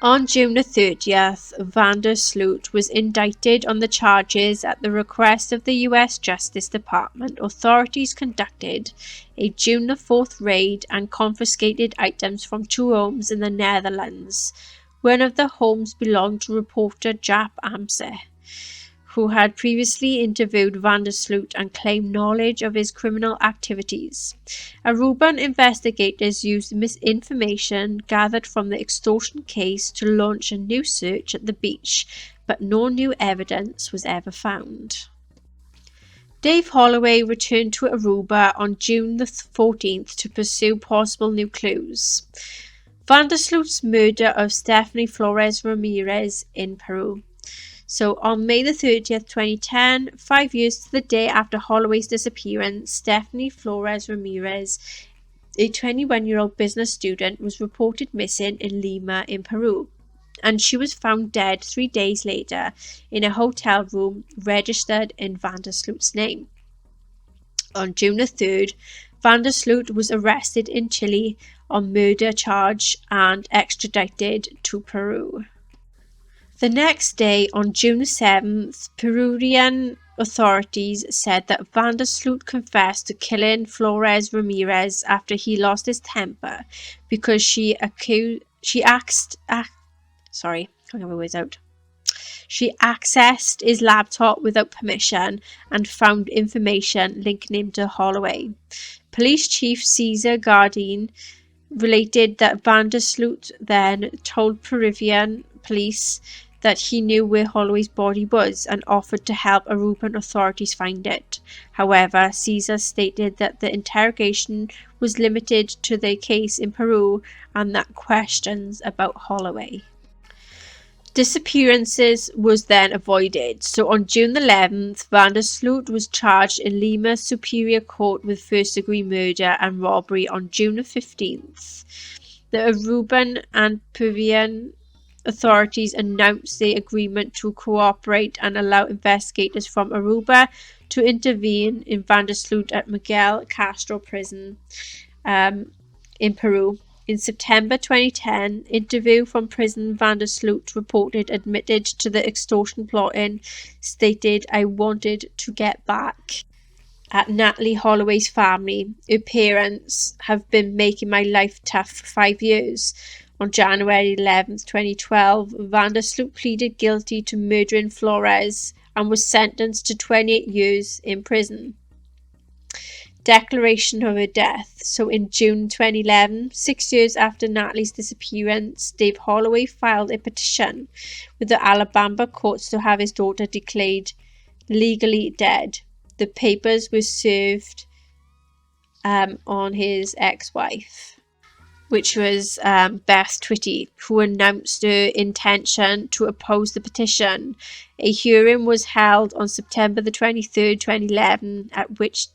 On June 30th, Vandersloot was indicted on the charges at the request of the U.S. Justice Department. Authorities conducted a June 4th raid and confiscated items from 2 homes in the Netherlands. One of the homes belonged to reporter Jaap Amse, who had previously interviewed Vandersloot and claimed knowledge of his criminal activities. Aruban investigators used misinformation gathered from the extortion case to launch a new search at the beach, but no new evidence was ever found. Dave Holloway returned to Aruba on June the 14th to pursue possible new clues. Vandersloot's murder of Stephanie Flores Ramirez in Peru. So on May the 30th, 2010, 5 years to the day after Holloway's disappearance, Stephanie Flores Ramirez, a 21-year-old business student, was reported missing in Lima in Peru, and she was found dead 3 days later in a hotel room registered in Vandersloot's name. On June the 3rd, Vandersloot was arrested in Chile on murder charge and extradited to Peru. The next day, on June 7th, Peruvian authorities said that Vandersloot confessed to killing Flores Ramirez after he lost his temper because she accessed his laptop without permission and found information linking him to Holloway. Police Chief Cesar Gardine related that Vandersloot then told Peruvian police that he knew where Holloway's body was and offered to help Aruban authorities find it. However, Cesar stated that the interrogation was limited to the case in Peru and that questions about Holloway disappearances was then avoided. So on June 11th, Vandersloot was charged in Lima Superior Court with first-degree murder and robbery on June 15th. The Aruban and Peruvian authorities announced the agreement to cooperate and allow investigators from Aruba to intervene in Vandersloot at Miguel Castro prison in Peru. In September 2010, interview from prison, Vandersloot reported admitted to the extortion plotting, stated, "I wanted to get back at Natalee Holloway's family. Her parents have been making my life tough for 5 years." On January 11th, 2012, Vandersloot pleaded guilty to murdering Flores and was sentenced to 28 years in prison. Declaration of her death. So in June 2011, 6 years after Natalee's disappearance, Dave Holloway filed a petition with the Alabama courts to have his daughter declared legally dead. The papers were served on his ex-wife, which was Beth Twitty, who announced her intention to oppose the petition. A hearing was held on September the 23rd, 2011, at which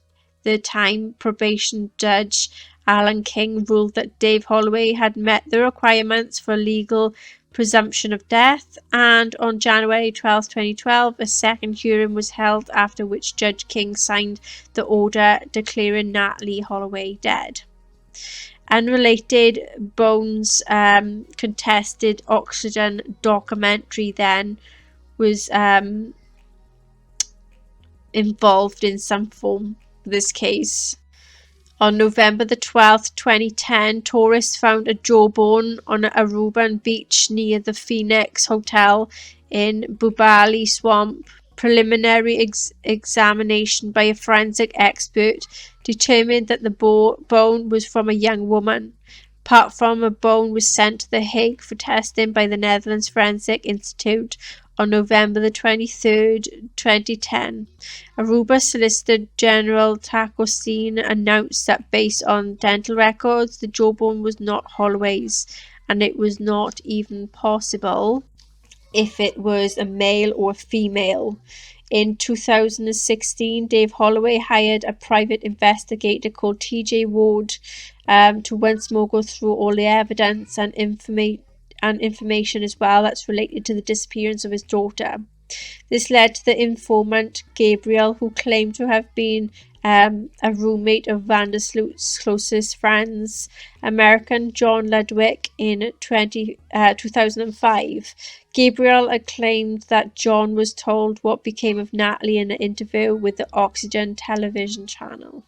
the time probation judge Alan King ruled that Dave Holloway had met the requirements for legal presumption of death, and on January 12, 2012, a second hearing was held, after which Judge King signed the order declaring Natalee Holloway dead. Unrelated, Bones' contested Oxygen documentary then was involved in some form this case. On November the 12th, 2010, tourists found a jawbone on an Aruban beach near the Phoenix Hotel in Bubali Swamp. Preliminary examination by a forensic expert determined that the bone was from a young woman. Part from a bone was sent to The Hague for testing by the Netherlands Forensic Institute on November the 23rd, 2010. Aruba Solicitor General Takosine announced that based on dental records, the jawbone was not Holloway's, and it was not even possible if it was a male or female. In 2016, Dave Holloway hired a private investigator called TJ Ward to once more go through all the evidence and information as well that's related to the disappearance of his daughter. This led to the informant Gabriel, who claimed to have been a roommate of Vandersloot's closest friends, American John Ludwig, in 2005. Gabriel claimed that John was told what became of Natalee in an interview with the Oxygen television channel.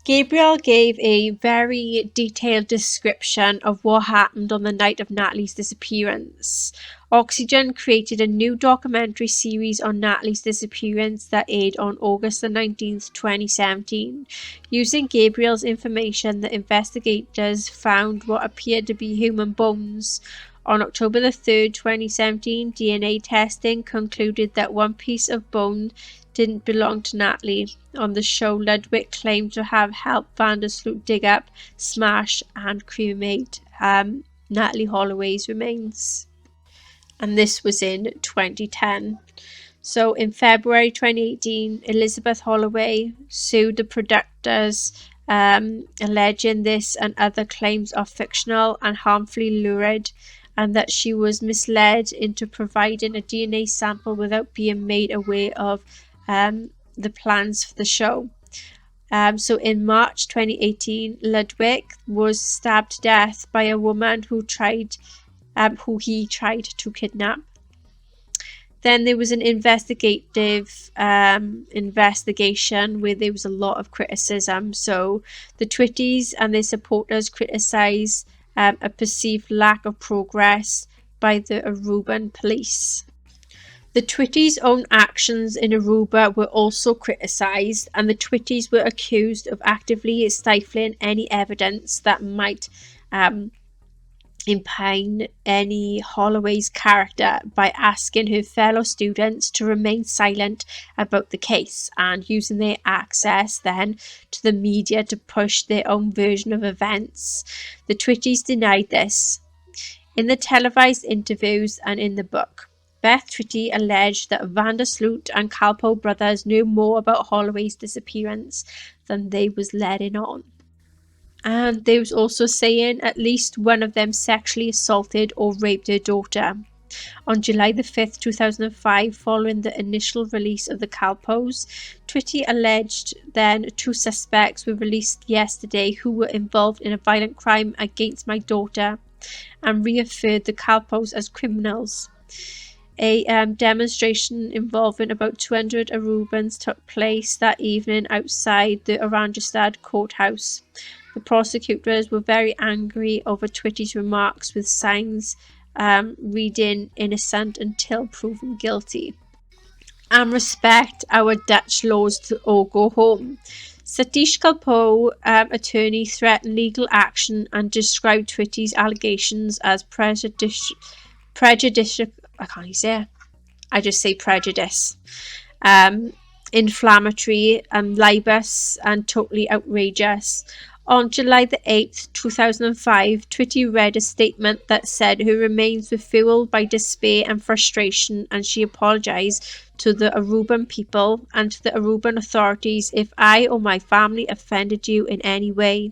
Gabriel gave a very detailed description of what happened on the night of Natalee's disappearance. Oxygen created a new documentary series on Natalee's disappearance that aired on August the 19th, 2017. Using Gabriel's information, the investigators found what appeared to be human bones. On October the 3rd, 2017, DNA testing concluded that one piece of bone didn't belong to Natalee. On the show, Ludwig claimed to have helped Vandersloot dig up, smash and cremate Natalee Holloway's remains. And this was in 2010. So in February 2018, Elizabeth Holloway sued the producers, alleging this and other claims are fictional and harmfully lurid, and that she was misled into providing a DNA sample without being made aware of the plans for the show. So in March 2018, Ludwig was stabbed to death by a woman who he tried to kidnap. Then there was an investigation where there was a lot of criticism. So the Twitties and their supporters criticised a perceived lack of progress by the Aruban police. The Twitties' own actions in Aruba were also criticised, and the Twitties were accused of actively stifling any evidence that might impugn any Holloway's character by asking her fellow students to remain silent about the case and using their access then to the media to push their own version of events. The Twitties denied this. In the televised interviews and in the book, Beth Twitty alleged that Vandersloot and Kalpoe brothers knew more about Holloway's disappearance than they was letting on. And they was also saying at least one of them sexually assaulted or raped her daughter. On July the 5th, 2005, following the initial release of the Kalpoes, Twitty alleged then 2 suspects were released yesterday who were involved in a violent crime against my daughter and reaffirmed the Kalpoes as criminals. A demonstration involving about 200 Arubans took place that evening outside the Oranjestad courthouse. The prosecutors were very angry over Twitty's remarks, with signs reading innocent until proven guilty. And respect our Dutch laws to all go home. Satish Kalpoe, attorney, threatened legal action and described Twitty's allegations as prejudicial. I can't even say it. I just say prejudice. Inflammatory and libelous and totally outrageous. On July the 8th, 2005, Twitty read a statement that said her remains were fueled by despair and frustration, and she apologised to the Aruban people and to the Aruban authorities if I or my family offended you in any way.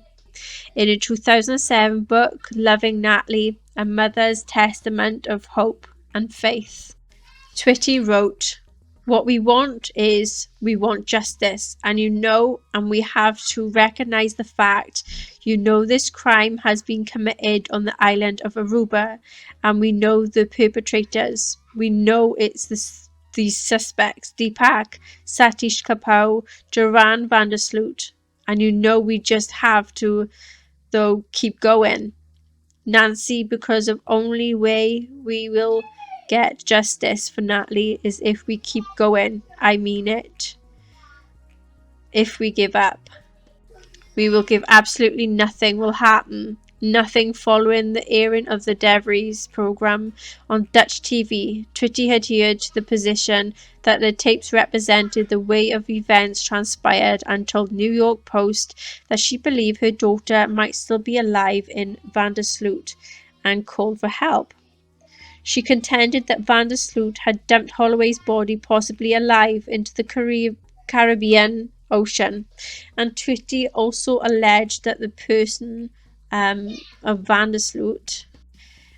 In a 2007 book, Loving Natalee, A Mother's Testament of Hope and Faith, Twitty wrote, "What we want justice, and and we have to recognise the fact, this crime has been committed on the island of Aruba, and we know the perpetrators. We know it's these suspects, Deepak, Satish Kalpoe, Joran Vandersloot, and we just have to, though, keep going, Nancy, because of only way we will get justice for Natalee is if we keep going. I mean it. If we give up, we will give absolutely nothing will happen. Nothing following the airing of the De Vries program on Dutch TV. Twitty adhered to the position that the tapes represented the way of events transpired and told New York Post that she believed her daughter might still be alive in Vandersloot and called for help. She contended that Vandersloot had dumped Holloway's body, possibly alive, into the Caribbean Ocean, and Twitty also alleged that the person of Vandersloot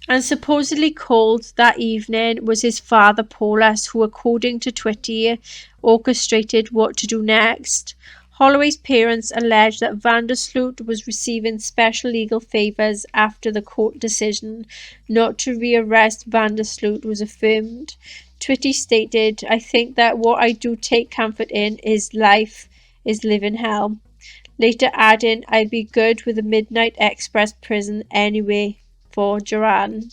and supposedly called that evening was his father Paulus, who, according to Twitty, orchestrated what to do next. Holloway's parents alleged that Vandersloot was receiving special legal favours after the court decision not to rearrest Vandersloot was affirmed. Twitty stated, "I think that what I do take comfort in is life is living hell." Later adding, "I'd be good with the Midnight Express prison anyway for Joran."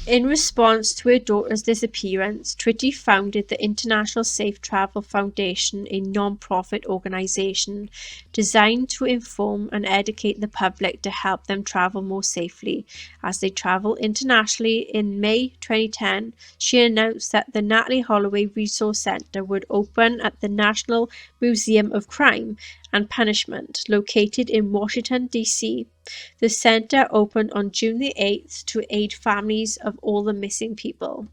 In response to her daughter's disappearance, Twitty founded the International Safe Travel Foundation, a non-profit organisation designed to inform and educate the public to help them travel more safely. As they travel internationally, in May 2010, she announced that the Natalee Holloway Resource Centre would open at the National Museum of Crime and Punishment, located in Washington, D.C. The centre opened on June the 8th to aid families of all the missing people.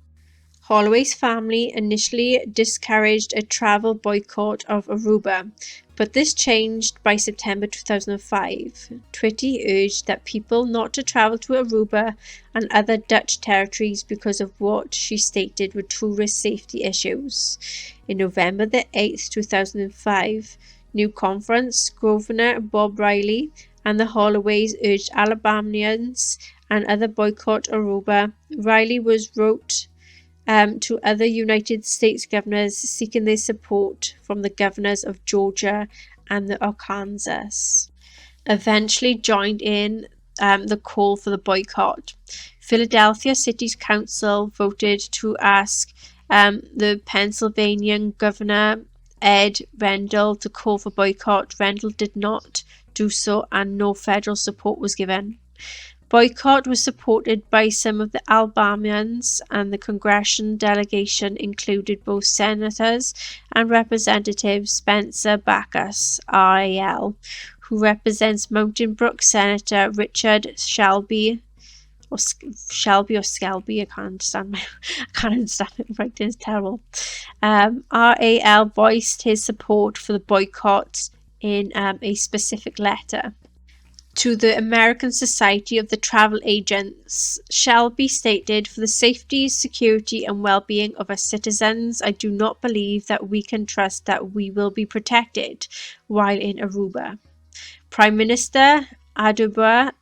Holloway's family initially discouraged a travel boycott of Aruba, but this changed by September 2005. Twitty urged that people not to travel to Aruba and other Dutch territories because of what she stated were tourist safety issues. In November the 8th, 2005, New Conference Governor Bob Riley and the Holloways urged Alabamians and other boycott Aruba. Riley wrote to other United States governors seeking their support from the governors of Georgia and the Arkansas. Eventually joined in the call for the boycott. Philadelphia City Council voted to ask the Pennsylvania Governor Ed Rendell to call for boycott. Rendell did not do so, and no federal support was given. Boycott was supported by some of the Alabamians, and the congressional delegation included both senators and Representative Spencer Bachus, RAL, who represents Mountain Brook Senator Richard Shelby, or Skelby, I can't understand it right, it's terrible. RAL voiced his support for the boycott in a specific letter. To the American Society of the Travel Agents, Shelby stated, "For the safety, security and well-being of our citizens, I do not believe that we can trust that we will be protected while in Aruba." Prime Minister Aduba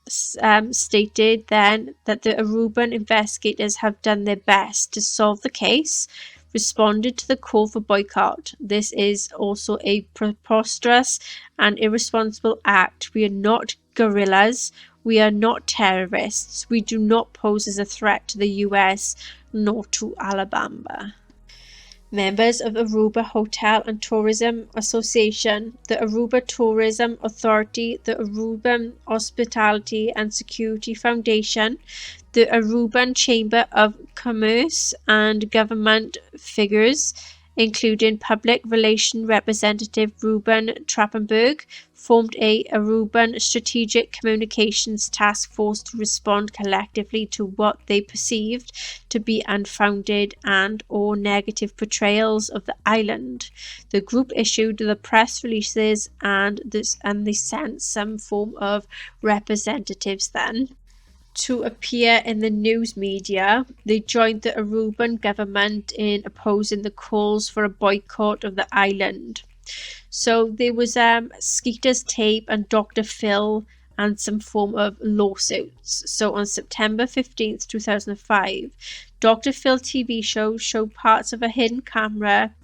stated then that the Aruban investigators have done their best to solve the case, responded to the call for boycott. "This is also a preposterous and irresponsible act. We are not guerrillas. We are not terrorists. We do not pose as a threat to the US nor to Alabama." Members of Aruba Hotel and Tourism Association, the Aruba Tourism Authority, the Aruban Hospitality and Security Foundation, the Aruban Chamber of Commerce, and government figures, including Public Relations Representative Ruben Trappenberg, formed a Aruban Strategic Communications Task Force to respond collectively to what they perceived to be unfounded and or negative portrayals of the island. The group issued the press releases and they sent some form of representatives then to appear in the news media. They joined the Aruban government in opposing the calls for a boycott of the island. So there was Skeeter's tape and Dr. Phil and some form of lawsuits. So on September 15th, 2005, Dr. Phil TV show showed parts of a hidden camera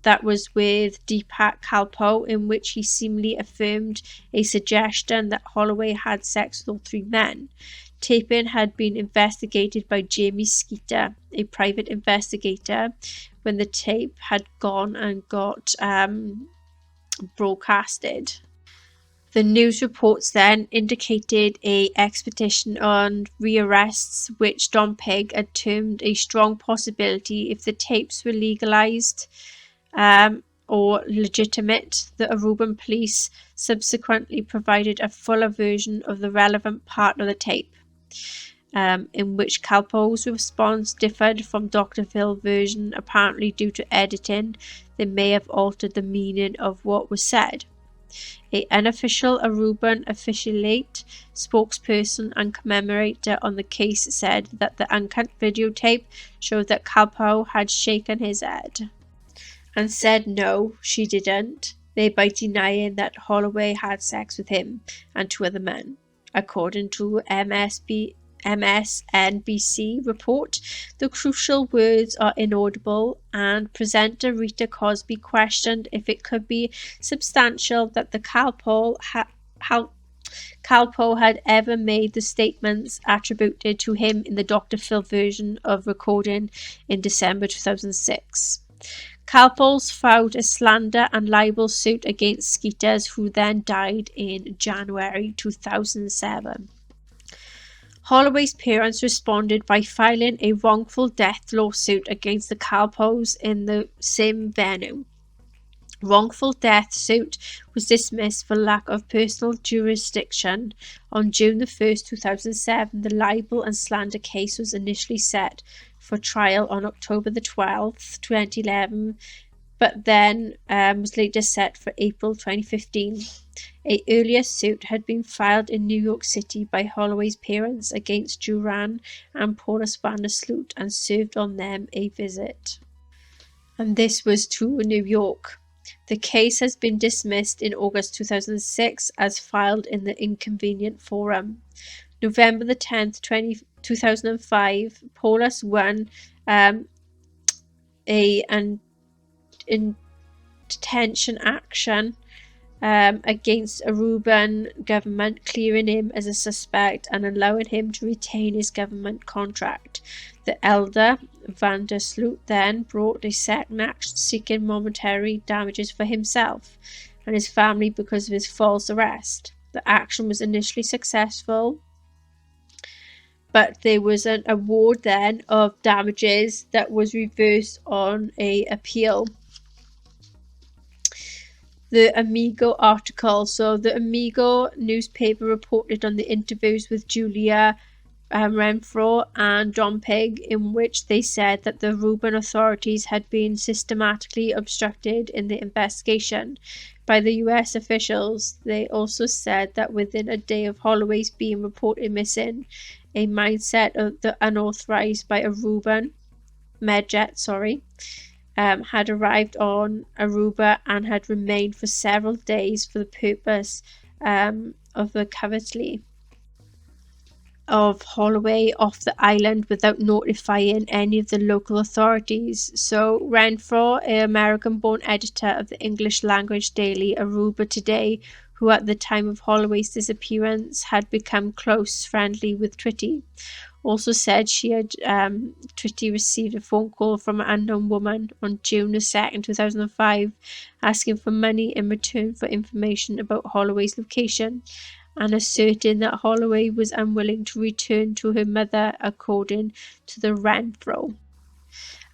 that was with Deepak Kalpoe, in which he seemingly affirmed a suggestion that Holloway had sex with all three men. Taping had been investigated by Jamie Skeeter, a private investigator, when the tape had gone and got broadcasted. The news reports then indicated a expedition on rearrests, which Don Pigg had termed a strong possibility if the tapes were legalized or legitimate. The Aruban police subsequently provided a fuller version of the relevant part of the tape, in which Kalpoe's response differed from Dr. Phil's version, apparently due to editing that may have altered the meaning of what was said. An unofficial Aruban officialate spokesperson and commemorator on the case said that the uncut videotape showed that Kalpoe had shaken his head and said no, she didn't, thereby denying that Holloway had sex with him and two other men. According to MSNBC report, the crucial words are inaudible, and presenter Rita Cosby questioned if it could be substantial that the Kalpoe Calpo had ever made the statements attributed to him in the Dr. Phil version of recording in December 2006. Calpo's filed a slander and libel suit against Skeeters, who then died in January 2007. Holloway's parents responded by filing a wrongful death lawsuit against the Calpos in the same venue. Wrongful death suit was dismissed for lack of personal jurisdiction. On June 1st, 2007, the libel and slander case was initially set for trial on October 12th, 2011, but then was later set for April 2015. An earlier suit had been filed in New York City by Holloway's parents against Duran and Paulus Vandersloot and served on them a visit. And this was to New York. The case has been dismissed in August 2006 as filed in the Inconvenient Forum. November 10th, 2005, Paulus won an detention action against Aruban government, clearing him as a suspect and allowing him to retain his government contract. The elder Vandersloot then brought a second action seeking monetary damages for himself and his family because of his false arrest. The action was initially successful, but there was an award then of damages that was reversed on an appeal. The Amigo article. So the Amigo newspaper reported on the interviews with Julia Renfro and John Pig, in which they said that the Reuben authorities had been systematically obstructed in the investigation by the US officials. They also said that within a day of Holloway's being reported missing, a mindset of the unauthorized by a Reuben Medjet, had arrived on Aruba and had remained for several days for the purpose of the cavity of Holloway off the island without notifying any of the local authorities. So Renfro, an American-born editor of the English language daily Aruba Today, who at the time of Holloway's disappearance had become close friendly with Twitty, also said Twitty received a phone call from an unknown woman on June 2nd, 2005, asking for money in return for information about Holloway's location, and asserting that Holloway was unwilling to return to her mother, according to the Renfro.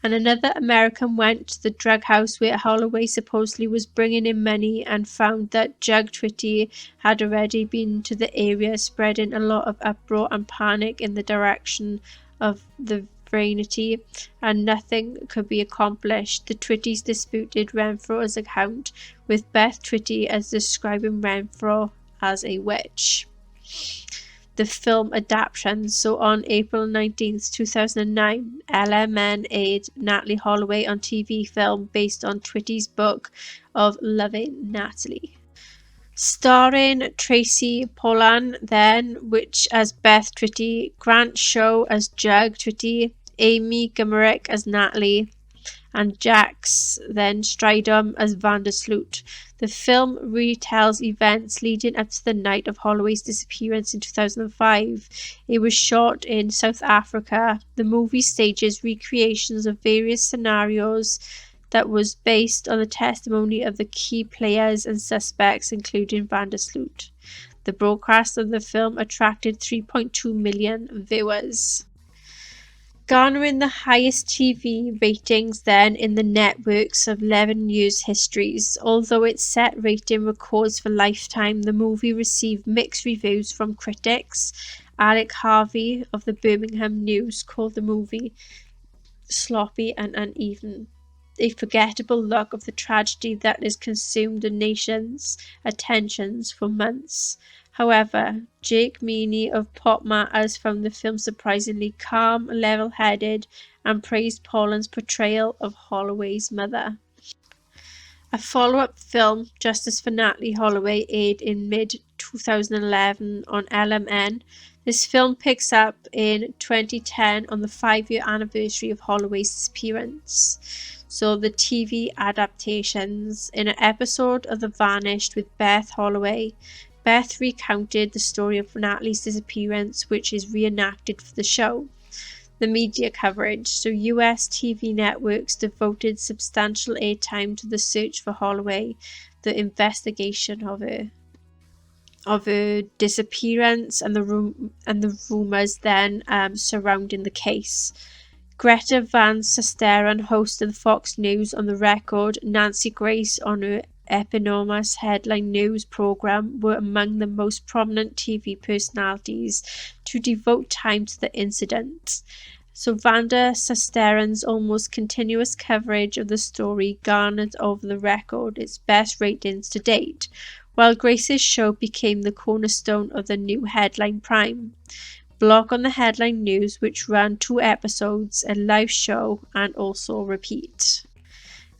And another American went to the drug house where Holloway supposedly was bringing in money and found that Jug Twitty had already been to the area, spreading a lot of uproar and panic in the direction of the fraternity, and nothing could be accomplished. The Twittys disputed Renfro's account, with Beth Twitty as describing Renfro as a witch. The film adaptation. So on April 19th, 2009, LMN aired Natalee Holloway on TV film based on Twitty's book of Loving Natalee. Starring Tracy Pollan then, which as Beth Twitty, Grant Shaw as Jug Twitty, Amy Gumerick as Natalee, and Jax then Stridham as Vandersloot. The film retells events leading up to the night of Holloway's disappearance in 2005. It was shot in South Africa. The movie stages recreations of various scenarios that was based on the testimony of the key players and suspects, including Vandersloot. The broadcast of the film attracted 3.2 million viewers, garnering the highest TV ratings then in the network's 11 years histories. Although its set rating records for Lifetime, the movie received mixed reviews from critics. Alec Harvey of the Birmingham News called the movie sloppy and uneven, a forgettable look of the tragedy that has consumed the nation's attentions for months. However, Jake Meany of Pop Matters found the film surprisingly calm, level-headed, and praised Pollan's portrayal of Holloway's mother. A follow-up film, Justice for Natalee Holloway, aired in mid-2011 on LMN. This film picks up in 2010 on the 5-year anniversary of Holloway's disappearance. So the TV adaptations. In an episode of The Vanished with Beth Holloway, Beth recounted the story of Natalee's disappearance, which is reenacted for the show. The media coverage. So US TV networks devoted substantial airtime to the search for Holloway, the investigation of her disappearance, and the rumors then surrounding the case. Greta Van Susteren hosted the Fox News On the Record. Nancy Grace on her eponymous headline news program were among the most prominent TV personalities to devote time to the incident. So Vanda Susteren's almost continuous coverage of the story garnered over the record its best ratings to date, while Grace's show became the cornerstone of the new Headline Prime block on the Headline News, which ran 2 episodes, a live show, and also a repeat.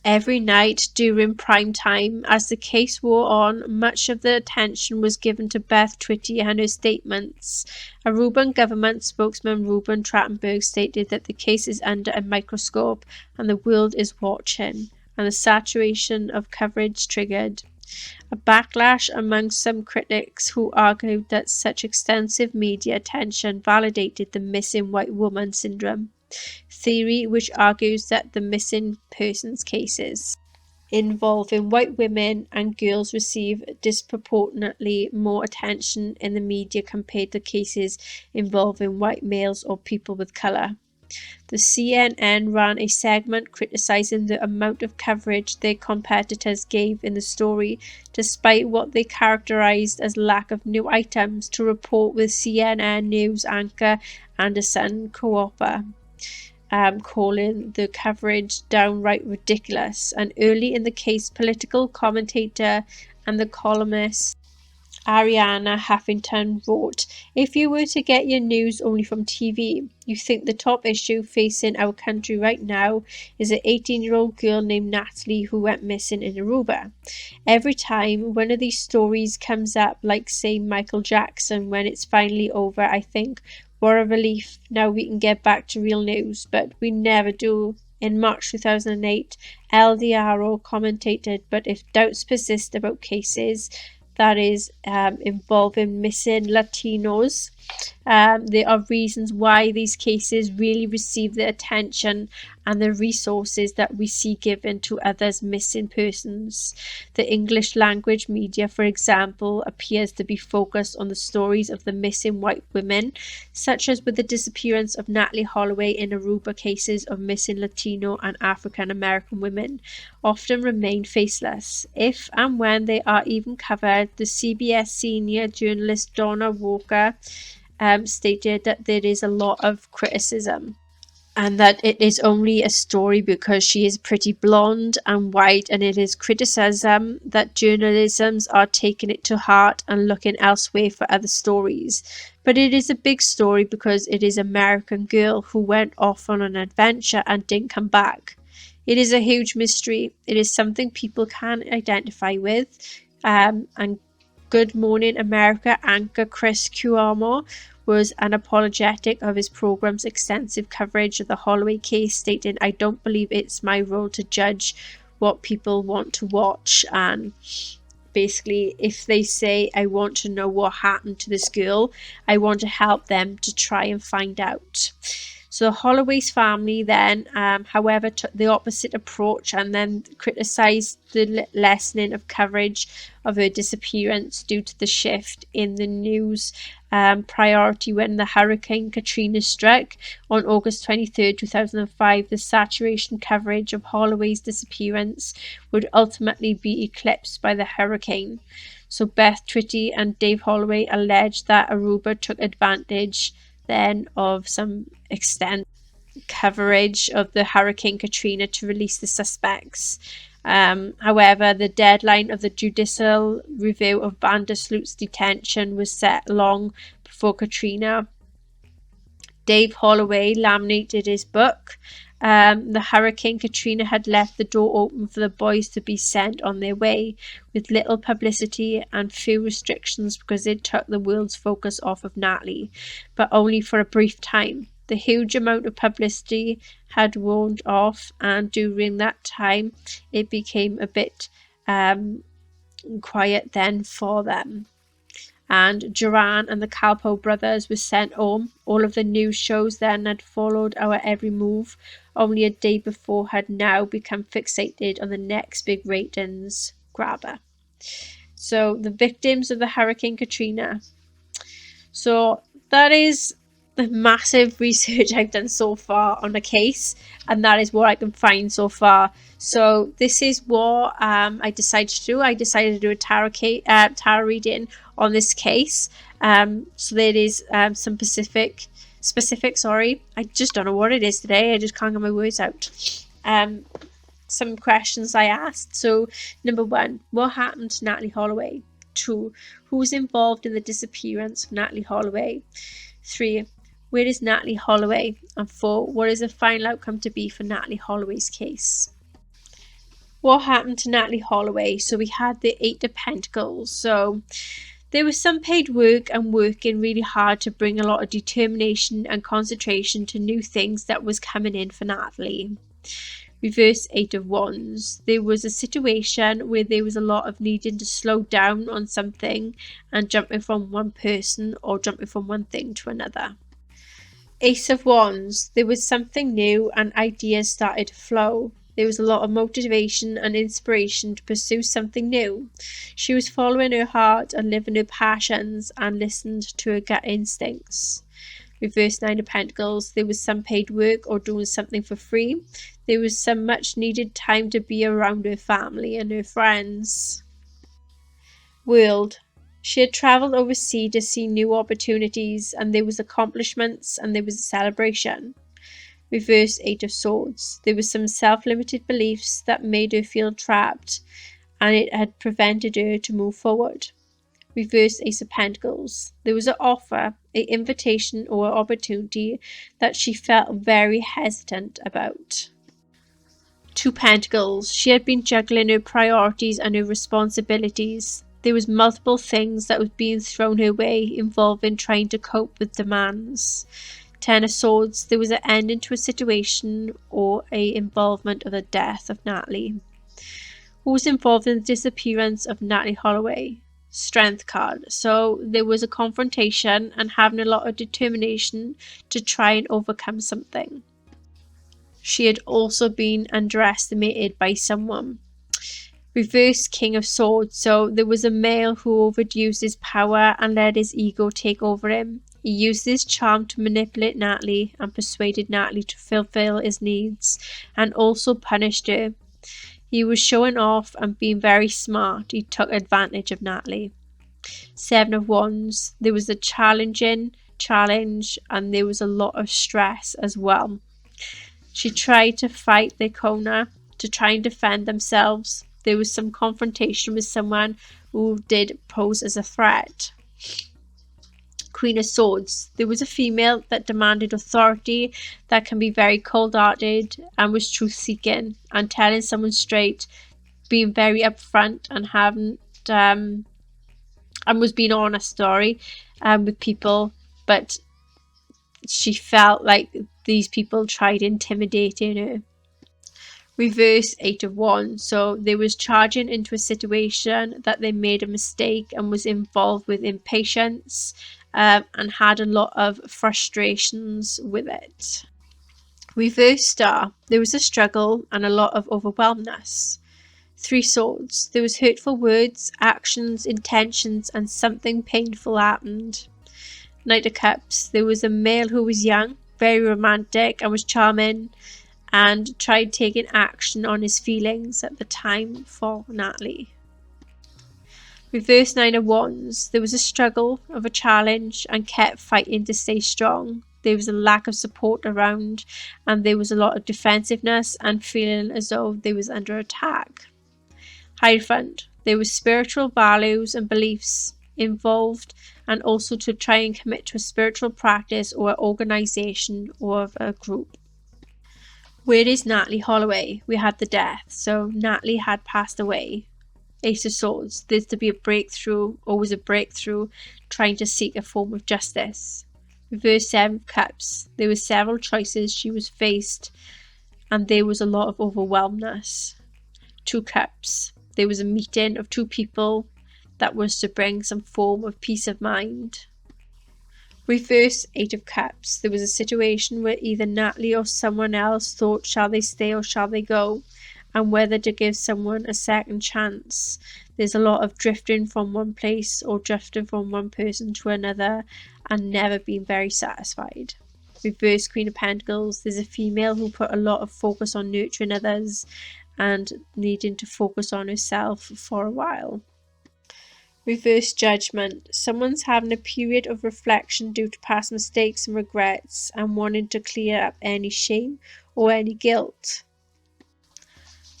Every night during prime time, as the case wore on, much of the attention was given to Beth Twitty and her statements. Aruban government spokesman Ruben Trachtenberg stated that the case is under a microscope and the world is watching, and the saturation of coverage triggered a backlash among some critics who argued that such extensive media attention validated the missing white woman syndrome theory, which argues that the missing persons cases involving white women and girls receive disproportionately more attention in the media compared to cases involving white males or people with colour. The CNN ran a segment criticizing the amount of coverage their competitors gave in the story, despite what they characterized as lack of new items to report, with CNN news anchor Anderson Cooper calling the coverage downright ridiculous. And early in the case, political commentator and the columnist Ariana Huffington wrote, "If you were to get your news only from TV, you think the top issue facing our country right now is an 18-year-old girl named Natalee who went missing in Aruba. Every time one of these stories comes up, like say Michael Jackson, when it's finally over, I think, what a relief, now we can get back to real news, but we never do." In March 2008, El Diario commentated, "But if doubts persist about cases that is involving missing Latinos, there are reasons why these cases really receive the attention and the resources that we see given to others missing persons. The English language media, for example, appears to be focused on the stories of the missing white women, such as with the disappearance of Natalee Holloway in Aruba. Cases of missing Latino and African American women often remain faceless. If and when they are even covered," the CBS senior journalist Donna Walker stated that there is a lot of criticism and that it is only a story because she is pretty blonde and white, and it is criticism that journalisms are taking it to heart and looking elsewhere for other stories. But it is a big story because it is an American girl who went off on an adventure and didn't come back. It is a huge mystery. It is something people can identify with. And Good Morning America anchor Chris Cuomo was unapologetic of his program's extensive coverage of the Holloway case, stating, "I don't believe it's my role to judge what people want to watch." And basically, if they say, "I want to know what happened to this girl," I want to help them to try and find out. So Holloway's family then, however, took the opposite approach and then criticised the lessening of coverage of her disappearance due to the shift in the news priority when the Hurricane Katrina struck on August 23rd, 2005. The saturation coverage of Holloway's disappearance would ultimately be eclipsed by the hurricane. So Beth Twitty and Dave Holloway alleged that Aruba took advantage then of some extent coverage of the Hurricane Katrina to release the suspects. However, the deadline of the judicial review of Vandersloot's detention was set long before Katrina. Dave Holloway laminated his book. The Hurricane Katrina had left the door open for the boys to be sent on their way, with little publicity and few restrictions, because it took the world's focus off of Natalee, but only for a brief time. The huge amount of publicity had worn off, and during that time it became a bit quiet then for them. and Joanne and the Calpo brothers were sent home. All of the news shows then had followed our every move, only a day before had now become fixated on the next big ratings grabber. So the victims of the Hurricane Katrina. So that is the massive research I've done so far on the case, and that is what I can find so far. So this is what I decided to do. I decided to do a tarot reading on this case. So there is some specific. I just don't know what it is today. I just can't get my words out. Some questions I asked. So number 1, what happened to Natalee Holloway? 2, who was involved in the disappearance of Natalee Holloway? 3, where is Natalee Holloway? And 4, what is the final outcome to be for Natalee Holloway's case? What happened to Natalee Holloway? So we had the 8 of Pentacles. So there was some paid work and working really hard to bring a lot of determination and concentration to new things that was coming in for Natalee. Reverse 8 of Wands. There was a situation where there was a lot of needing to slow down on something and jumping from one person or jumping from one thing to another. Ace of Wands. There was something new and ideas started to flow. There was a lot of motivation and inspiration to pursue something new. She was following her heart and living her passions and listened to her gut instincts. Reverse 9 of Pentacles. There was some paid work or doing something for free. There was some much needed time to be around her family and her friends. World. She had travelled overseas to see new opportunities, and there was accomplishments and there was a celebration. Reverse 8 of Swords. There was some self-limited beliefs that made her feel trapped, and it had prevented her to move forward. Reverse Ace of Pentacles. There was an offer, an invitation or an opportunity that she felt very hesitant about. 2 Pentacles. She had been juggling her priorities and her responsibilities. There was multiple things that was being thrown her way involving trying to cope with demands. 10 of Swords. There was an ending to a situation or a involvement of the death of Natalee. Who was involved in the disappearance of Natalee Holloway? Strength card. So there was a confrontation and having a lot of determination to try and overcome something. She had also been underestimated by someone. Reverse King of Swords. So there was a male who overused his power and let his ego take over him. He used his charm to manipulate Natalee and persuaded Natalee to fulfill his needs and also punished her. He was showing off and being very smart. He took advantage of Natalee. 7 of Wands. There was a challenge and there was a lot of stress as well. She tried to fight their corner to try and defend themselves. There was some confrontation with someone who did pose as a threat. Queen of Swords. There was a female that demanded authority, that can be very cold-hearted and was truth-seeking and telling someone straight, being very upfront and and was being honest, with people, but she felt like these people tried intimidating her. Reverse 8 of Wands. So they was charging into a situation that they made a mistake and was involved with impatience and had a lot of frustrations with it. Reverse Star. There was a struggle and a lot of overwhelmness. 3 Swords. There was hurtful words, actions, intentions, and something painful happened. Knight of Cups. There was a male who was young, very romantic, and was charming, and tried taking action on his feelings at the time for Natalee. Reverse 9 of Wands. There was a struggle of a challenge and kept fighting to stay strong. There was a lack of support around, and there was a lot of defensiveness and feeling as though they was under attack. Hierophant. There was spiritual values and beliefs involved, and also to try and commit to a spiritual practice or an organization or a group. Where is Natalee Holloway? We had the death. So Natalee had passed away. Ace of Swords. There's to be a breakthrough, always a breakthrough, trying to seek a form of justice. Reverse 7 of Cups. There were several choices she was faced, and there was a lot of overwhelmness. 2 Cups. There was a meeting of 2 people that was to bring some form of peace of mind. Reverse Eight of Cups. There was a situation where either Natalee or someone else thought, shall they stay or shall they go? And whether to give someone a second chance. There's a lot of drifting from one place or drifting from one person to another and never being very satisfied. Reverse Queen of Pentacles. There's a female who put a lot of focus on nurturing others and needing to focus on herself for a while. Reverse Judgment. Someone's having a period of reflection due to past mistakes and regrets and wanting to clear up any shame or any guilt.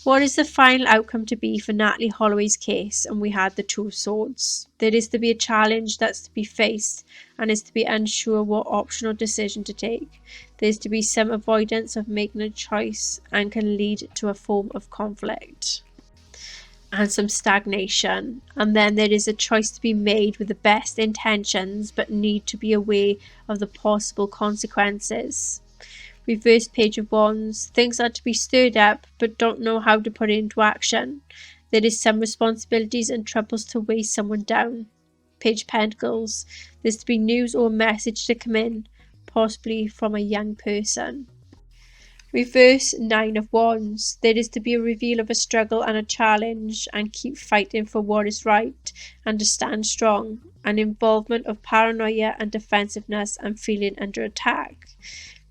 What is the final outcome to be for Natalee Holloway's case? And we had the Two of Swords. There is to be a challenge that's to be faced and is to be unsure what option or decision to take. There's to be some avoidance of making a choice and can lead to a form of conflict and some stagnation. And then there is a choice to be made with the best intentions but need to be aware of the possible consequences. Reverse Page of Wands. Things are to be stirred up but don't know how to put it into action. There is some responsibilities and troubles to weigh someone down. Page of Pentacles. There's to be news or message to come in, possibly from a young person. Reverse Nine of Wands. There is to be a reveal of a struggle and a challenge and keep fighting for what is right and to stand strong. An involvement of paranoia and defensiveness and feeling under attack.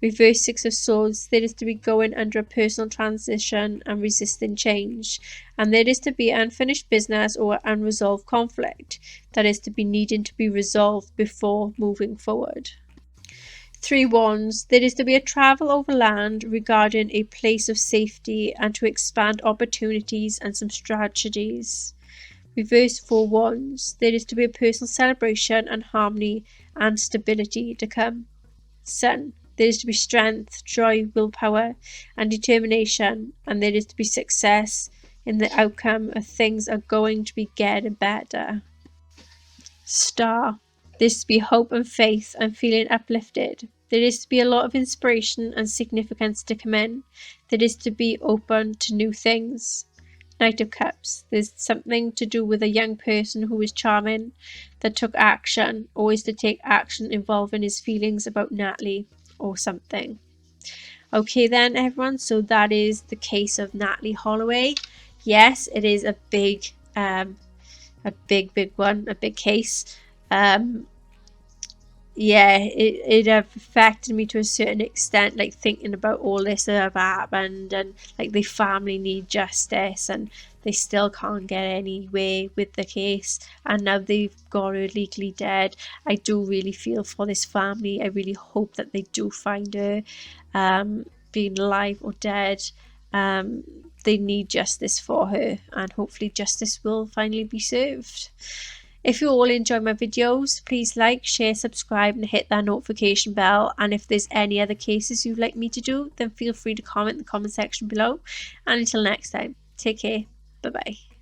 Reverse Six of Swords. There is to be going under a personal transition and resisting change. And there is to be unfinished business or unresolved conflict that is to be needing to be resolved before moving forward. Three Wands. There is to be a travel over land regarding a place of safety and to expand opportunities and some strategies. Reverse Four Wands. There is to be a personal celebration and harmony and stability to come. Sun. There is to be strength, joy, willpower and determination, and there is to be success in the outcome of things are going to be getting better. Star. There is to be hope and faith and feeling uplifted. There is to be a lot of inspiration and significance to come in. There is to be open to new things. Knight of Cups. There's something to do with a young person who is charming that took action, or is to take action involving his feelings about Natalee or something. Okay then everyone, so that is the case of Natalee Holloway. Yes, it is a big one, a big case. Yeah, it affected me to a certain extent, like thinking about all this that have happened and like the family need justice and they still can't get anywhere with the case and now they've got her legally dead. I do really feel for this family. I really hope that they do find her, being alive or dead. They need justice for her and hopefully justice will finally be served. If you all enjoy my videos, please like, share, subscribe and hit that notification bell. And if there's any other cases you'd like me to do, then feel free to comment in the comment section below. And until next time, take care. Bye-bye.